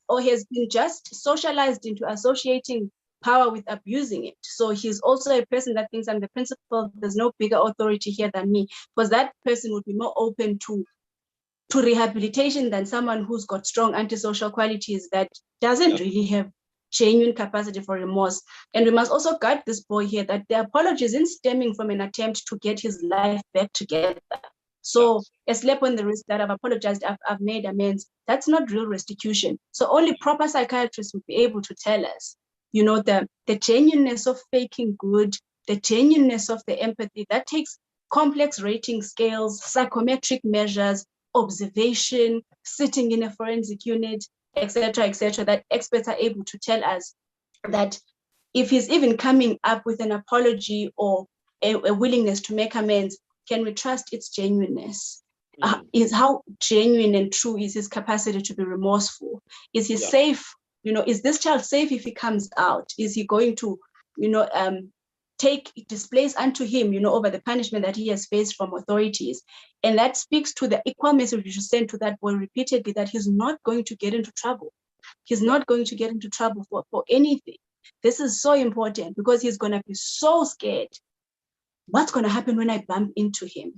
or has been just socialized into associating power with abusing it. So he's also a person that thinks I'm the principal, there's no bigger authority here than me, because that person would be more open to rehabilitation than someone who's got strong antisocial qualities that doesn't really have genuine capacity for remorse. And we must also guide this boy here that the apology isn't stemming from an attempt to get his life back together. So a slap on the wrist that I've apologized, I've made amends, that's not real restitution. So only proper psychiatrists would be able to tell us, the genuineness of faking good, the genuineness of the empathy. That takes complex rating scales, psychometric measures, observation, sitting in a forensic unit, etc., that experts are able to tell us that if he's even coming up with an apology or a willingness to make amends, can we trust its genuineness? Is how genuine and true is his capacity to be remorseful? Is he safe? Is this child safe if he comes out? Is he going to, take displays unto him, over the punishment that he has faced from authorities? And that speaks to the equal message we should send to that boy repeatedly, that he's not going to get into trouble. He's not going to get into trouble for anything. This is so important because he's going to be so scared. What's going to happen when I bump into him?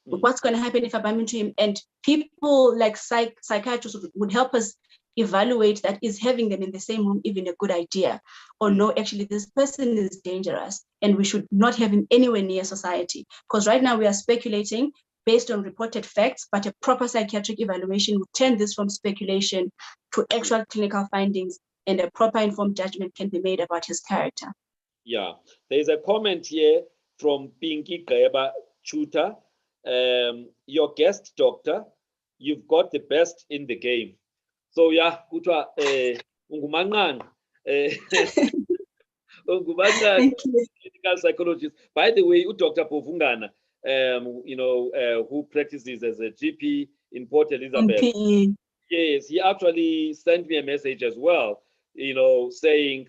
What's going to happen if I bump into him? And people like psychiatrists would help us evaluate that. Is having them in the same room even a good idea? Or no, actually, this person is dangerous and we should not have him anywhere near society. Because right now we are speculating based on reported facts, but a proper psychiatric evaluation would turn this from speculation to actual clinical findings, and a proper informed judgment can be made about his character. Yeah, there's a comment here from Pinky Greba Chuta. Your guest doctor, you've got the best in the game. So yeah, kutwa ungumanqane, ungumanqane, clinical psychologist. By the way, Dr. Mavumengwana, who practices as a GP in Port Elizabeth. Yes, he actually sent me a message as well, saying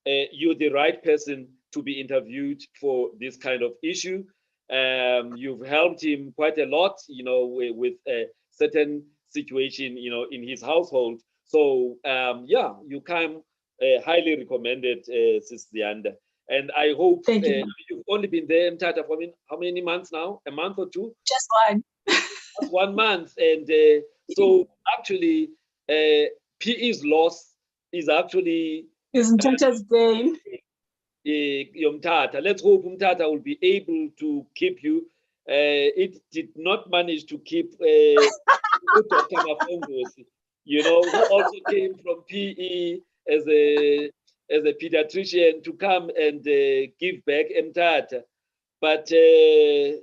you're the right person to be interviewed for this kind of issue. You've helped him quite a lot, with a certain situation, in his household. So you come highly recommended, Sis Ziyanda. And I hope you've only been there in Tata for how many months now? A month or two? Just one. Just 1 month. And so actually, PE's loss is actually is Mtata's gain. Let's hope Mtata will be able to keep you. It did not manage to keep Dr. Mavumengwana, who also came from PE as a pediatrician to come and give back Mtata. But she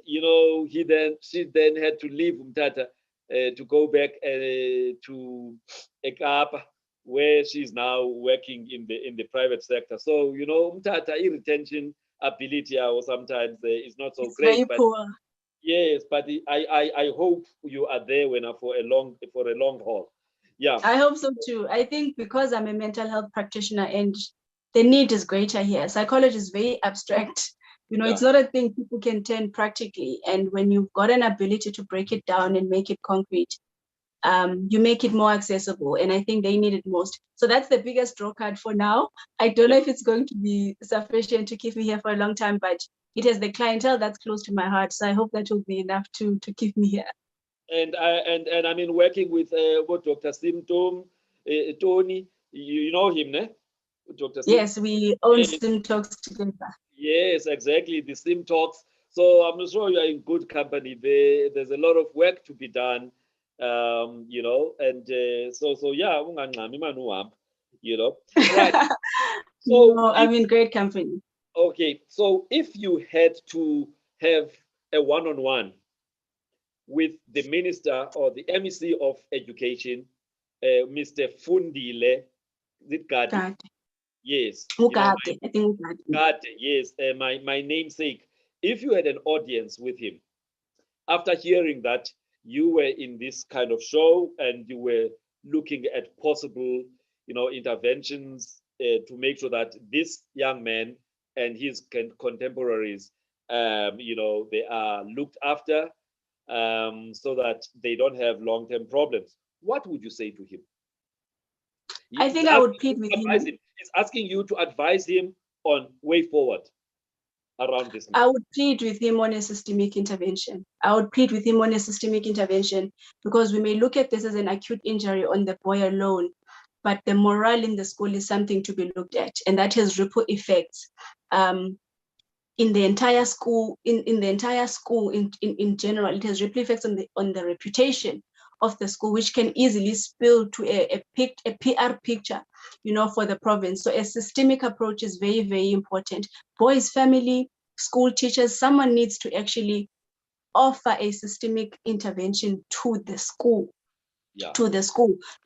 then had to leave Mtata to go back to Ekapa, where she's now working in the private sector. So Mtata retention ability or sometimes is not so great. Very poor. Yes, but I hope you are there for a long haul. Yeah, I hope so too. I think because I'm a mental health practitioner and the need is greater here. Psychology is very abstract. It's not a thing people can turn practically. And when you've got an ability to break it down and make it concrete, you make it more accessible, and I think they need it most. So that's the biggest draw card for now. I don't know if it's going to be sufficient to keep me here for a long time, but it has the clientele that's close to my heart. So I hope that will be enough to keep me here. And I mean, working with Dr. Symptom, Tony, you know him, ne? Dr. Sim? Yes, we own Sim Talks together. Yes, exactly, the Sim Talks. So I'm sure you are in good company. There's a lot of work to be done, you know, and so yeah, you know, right. So no, I'm in great company. okay, so if you had to have a one-on-one with the minister or the MEC of Education, Mr. Fundile, is it Gadi? God. Yes. I think Gadi, yes, my namesake. If you had an audience with him, after hearing that you were in this kind of show and you were looking at possible, interventions to make sure that this young man and his contemporaries, they are looked after, so that they don't have long-term problems. What would you say to him? I think I would plead with him. He's asking you to advise him on way forward around this. I would plead with him on a systemic intervention. Because we may look at this as an acute injury on the boy alone, but the morale in the school is something to be looked at, and that has ripple effects in the entire school. In general, it has ripple effects on the reputation of the school, which can easily spill to a PR picture, for the province. So a systemic approach is very, very important. Boys' family, school teachers, someone needs to actually offer a systemic intervention to the school,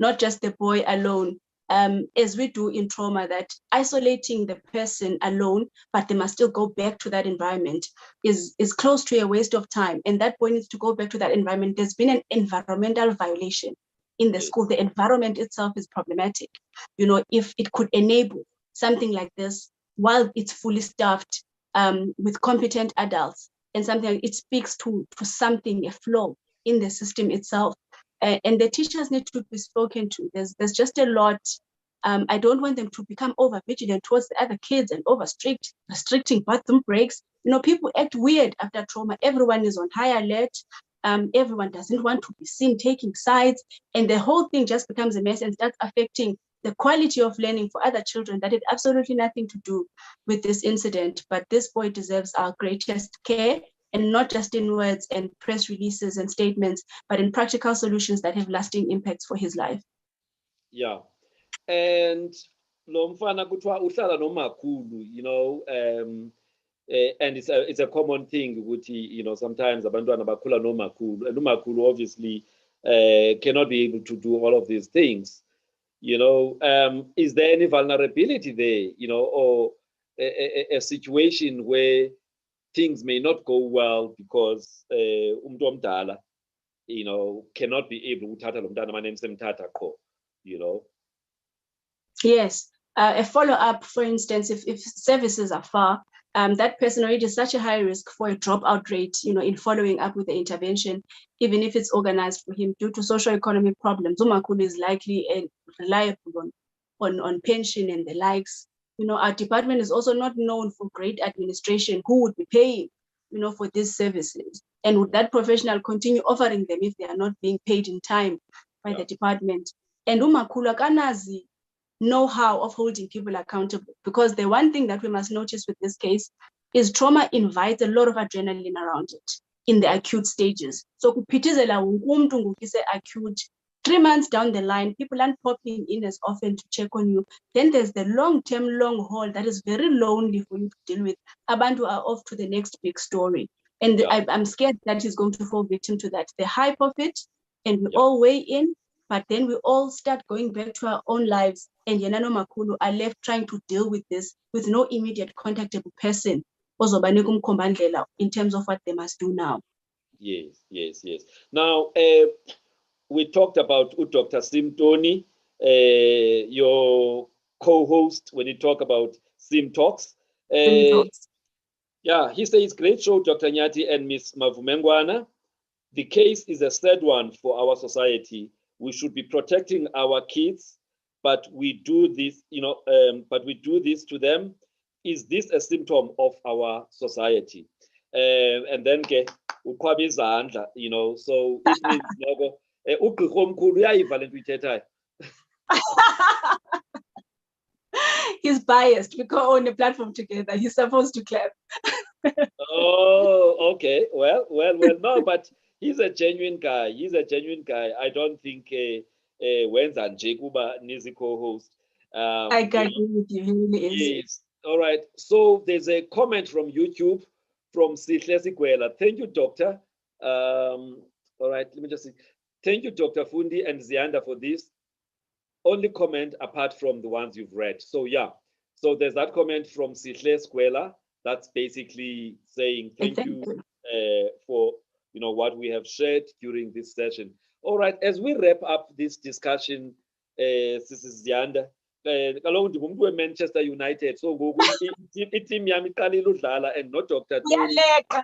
not just the boy alone. As we do in trauma, that isolating the person alone, but they must still go back to that environment is close to a waste of time. And that boy needs to go back to that environment. There's been an environmental violation in the school. The environment itself is problematic. If it could enable something like this while it's fully staffed, with competent adults, and something, it speaks to something, a flaw in the system itself. And the teachers need to be spoken to. There's just a lot. I don't want them to become over vigilant towards the other kids and over strict, restricting bathroom breaks. People act weird after trauma. Everyone is on high alert. Everyone doesn't want to be seen taking sides, and the whole thing just becomes a mess and starts affecting the quality of learning for other children that had absolutely nothing to do with this incident. But this boy deserves our greatest care, and not just in words and press releases and statements, but in practical solutions that have lasting impacts for his life. Yeah. And lo mfana kuthiwa uhlala nomakhulu, and it's a common thing ukuthi, sometimes abantwana bakhula nomakhulu, and umakhulu obviously cannot be able to do all of these things. Is there any vulnerability there, or a situation where things may not go well because umuntu omdala, cannot be able to uthatha lo mntana amane emsemthatha qho, Yes, a follow-up, for instance, if services are far, that person already is such a high risk for a dropout rate, in following up with the intervention, even if it's organized for him due to socio-economic problems. Umakhulu is likely and reliable on pension and the likes. Our department is also not known for great administration. Who would be paying, for these services? And would that professional continue offering them if they are not being paid in time by the department? And umakhulu akanazi know-how of holding people accountable, because the one thing that we must notice with this case is trauma invites a lot of adrenaline around it in the acute stages. So kuphithizela wonke umuntu ngokise acute. 3 months down the line, people aren't popping in as often to check on you. Then there's the long-term, long haul that is very lonely for you to deal with. Abantu are off to the next big story. And I'm scared that he's going to fall victim to that. The hype of it, and we all weigh in, but then we all start going back to our own lives, and Yenano Makulu are left trying to deal with this with no immediate contactable person in terms of what they must do now. Yes. Now, we talked about Dr. Simtoni, your co-host, when you talk about Sim Talks. Yeah, he says, great show, Dr. Nyati and Miss Mavumengwana. The case is a sad one for our society, we should be protecting our kids, but we do this, but we do this to them. Is this a symptom of our society? And then uqhwaba izandla, so it means ugqirha omkhulu uyayiva le nto uyithethayo. He's biased because on the platform together, he's supposed to clap. Oh, okay. Well, no, but he's a genuine guy. I don't think wenza nje kuba nizi co-host. I can agree with you. He really is. Yes. All right. So there's a comment from YouTube from Sihle Sigwela. Thank you, Doctor. All right. Let me just see. Thank you, Dr. Fundi and Ziyanda, for this. Only comment apart from the ones you've read. So yeah. So there's that comment from Sihle Sigwela. That's basically saying thank you for what we have shared during this session. All right, as we wrap up this discussion, this is Ziyanda. Manchester United, so team yami iqalile udlala and not Dr. Manchester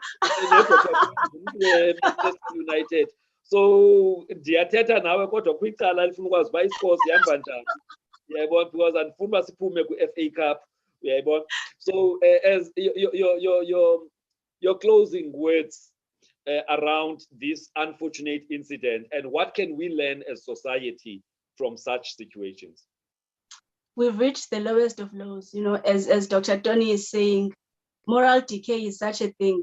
United. So ndiyathetha nawe kodwa kwicala lifuna ukwazi uba iSpurs ihamba njani. Uyayibona, because andifuna siphume ku-FA Cup. So as your closing words around this unfortunate incident, and what can we learn as society from such situations? We've reached the lowest of lows. As Dr. Tony is saying, moral decay is such a thing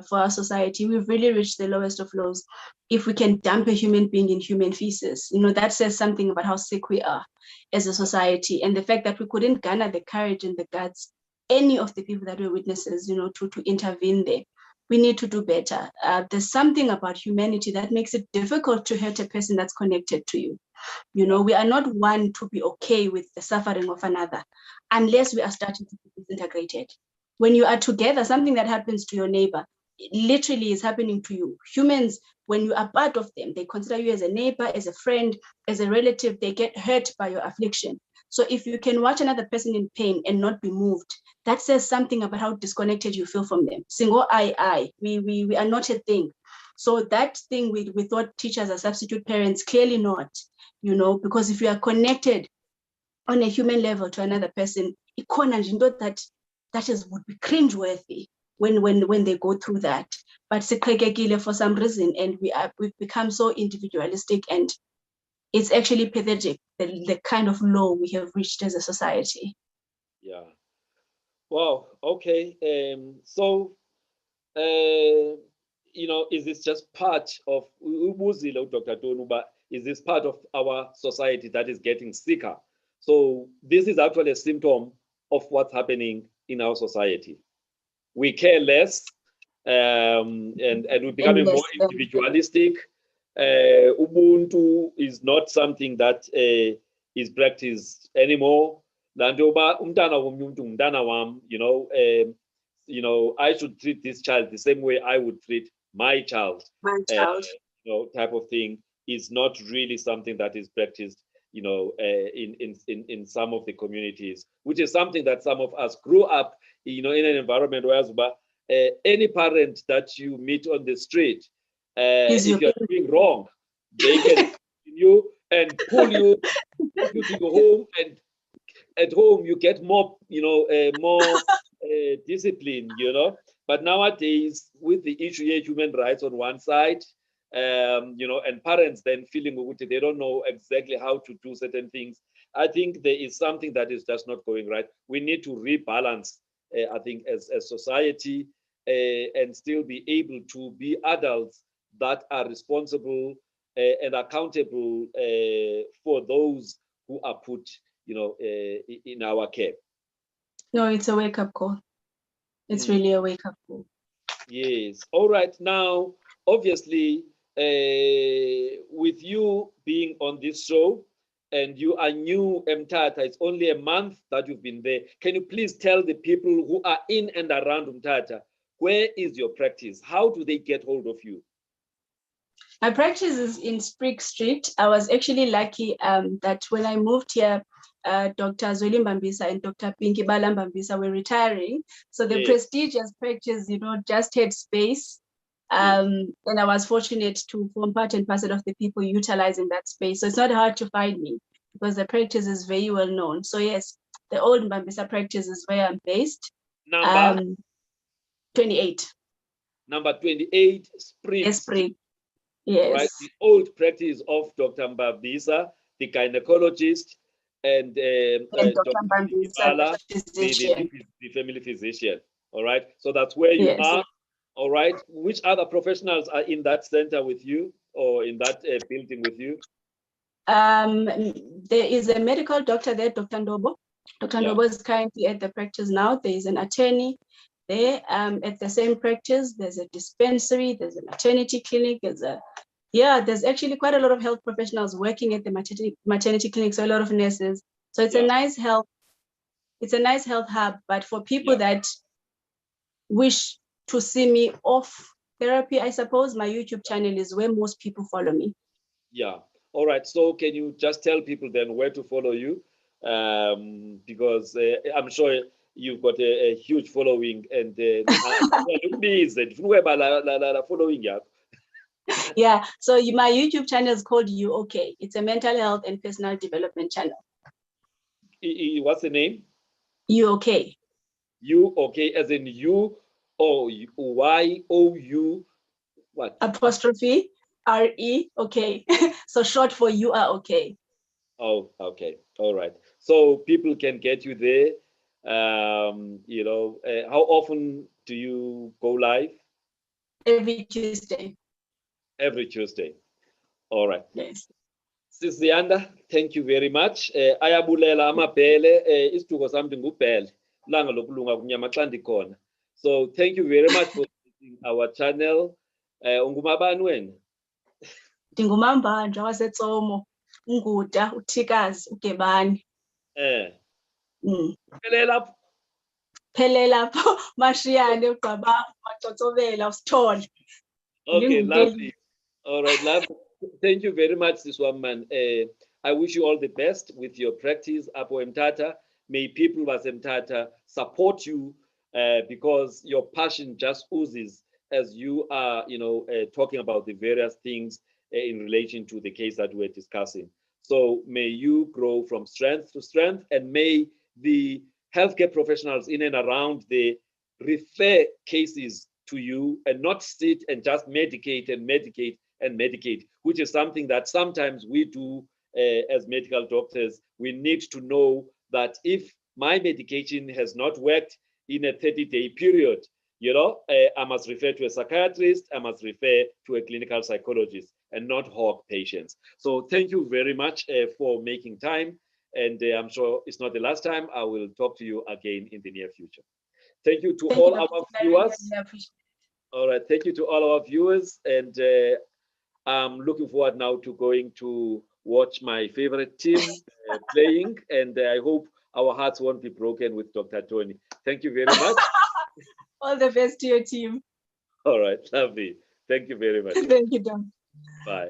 for our society. We've really reached the lowest of lows. If we can dump a human being in human feces, that says something about how sick we are as a society, and the fact that we couldn't garner the courage and the guts, any of the people that were witnesses, to intervene there. We need to do better. There's something about humanity that makes it difficult to hurt a person that's connected to you. We are not one to be okay with the suffering of another unless we are starting to be disintegrated. When you are together, something that happens to your neighbor literally is happening to you. Humans, when you are part of them, they consider you as a neighbor, as a friend, as a relative. They get hurt by your affliction. So if you can watch another person in pain and not be moved, that says something about how disconnected you feel from them. Single we are not a thing. So that thing we thought teachers are substitute parents, clearly not, because if you are connected on a human level to another person, that would be cringeworthy when they go through that. But for some reason, and we've become so individualistic, and it's actually pathetic, the kind of low we have reached as a society. Yeah. Wow. Okay. So, is this just part of Dr. Tonuba? Is this part of our society that is getting sicker? So this is actually a symptom of what's happening in our society. We care less, and we're becoming more individualistic. Ubuntu is not something that is practiced anymore. I should treat this child the same way I would treat my child. Type of thing is not really something that is practiced, in some of the communities, which is something that some of us grew up, in an environment where any parent that you meet on the street, if you're doing wrong, they can you and pull you to go home, and at home you get more, more discipline, But nowadays, with the issue of human rights on one side, and parents then feeling they don't know exactly how to do certain things, I think there is something that is just not going right. We need to rebalance, I think, as a society, and still be able to be adults that are responsible and accountable for those who are put, in our care. No, it's a wake-up call. It's really a wake-up call. Yes. All right. Now, obviously, with you being on this show, and you are new, Mthatha, it's only a month that you've been there. Can you please tell the people who are in and around Mthatha, where is your practice? How do they get hold of you? My practice is in Sprig Street. I was actually lucky that when I moved here, Dr. Zweli Mbambisa and Dr. Pinky Balambambisa were retiring. So the prestigious practice, just had space. And I was fortunate to form part and parcel of the people utilizing that space. So it's not hard to find me because the practice is very well known. So yes, the old Mbambisa practice is where I'm based. Number 28. Number 28, Spring. Yes. Right, the old practice of Dr. Mbambisa, the gynecologist, and Dr. Mbala, the family physician. All right, so that's where you are. All right, which other professionals are in that center with you or in that building with you? There is a medical doctor there, Dr. Ndobo. Dr. Ndobo is currently at the practice now. There is an attorney there at the same practice. There's a dispensary, there's a maternity clinic, there's actually quite a lot of health professionals working at the maternity clinic, so a lot of nurses. So it's a nice health hub, but for people that wish to see me off therapy, I suppose my YouTube channel is where most people follow me. Yeah. All right. So can you just tell people then where to follow you? Because I'm sure you've got a huge following, and following you. Yeah. So my YouTube channel is called You Okay. It's a mental health and personal development channel. What's the name? You Okay. You Okay, as in you or YOU what? Apostrophe RE okay. So short for You Are Okay. Oh, okay. All right. So people can get you there. How often do you go live? Every Tuesday. Every Tuesday. All right. Yes. Sis Ziyanda, thank you very much. Ayabulela amabhele isituko sami ngubhele langa lokulunga kunyama xa ndikhona. So thank you very much for visiting our channel. Ungumabani wena? Ndingumambandla waseTsomo, uNguta, uThikazi, uGebani. Phelela lapho mashiyane ugqaba macotsobela usithole. Okay, lovely. All right, lovely. Thank you very much, this woman. I wish you all the best with your practice, Apo Mtata. May people was Mtata support you because your passion just oozes as you are, talking about the various things in relation to the case that we're discussing. So may you grow from strength to strength, and may the healthcare professionals in and around there refer cases to you and not sit and just medicate and medicate and medicate, which is something that sometimes we do as medical doctors. We need to know that if my medication has not worked in a 30-day period, I must refer to a psychiatrist, I must refer to a clinical psychologist, and not hawk patients. So thank you very much for making time. And I'm sure it's not the last time. I will talk to you again in the near future. Thank you to all our viewers. All right, thank you to all our viewers. And I'm looking forward now to going to watch my favorite team playing. And I hope our hearts won't be broken with Dr. Tony. Thank you very much. All the best to your team. All right, lovely. Thank you very much. Thank you, Don. Bye.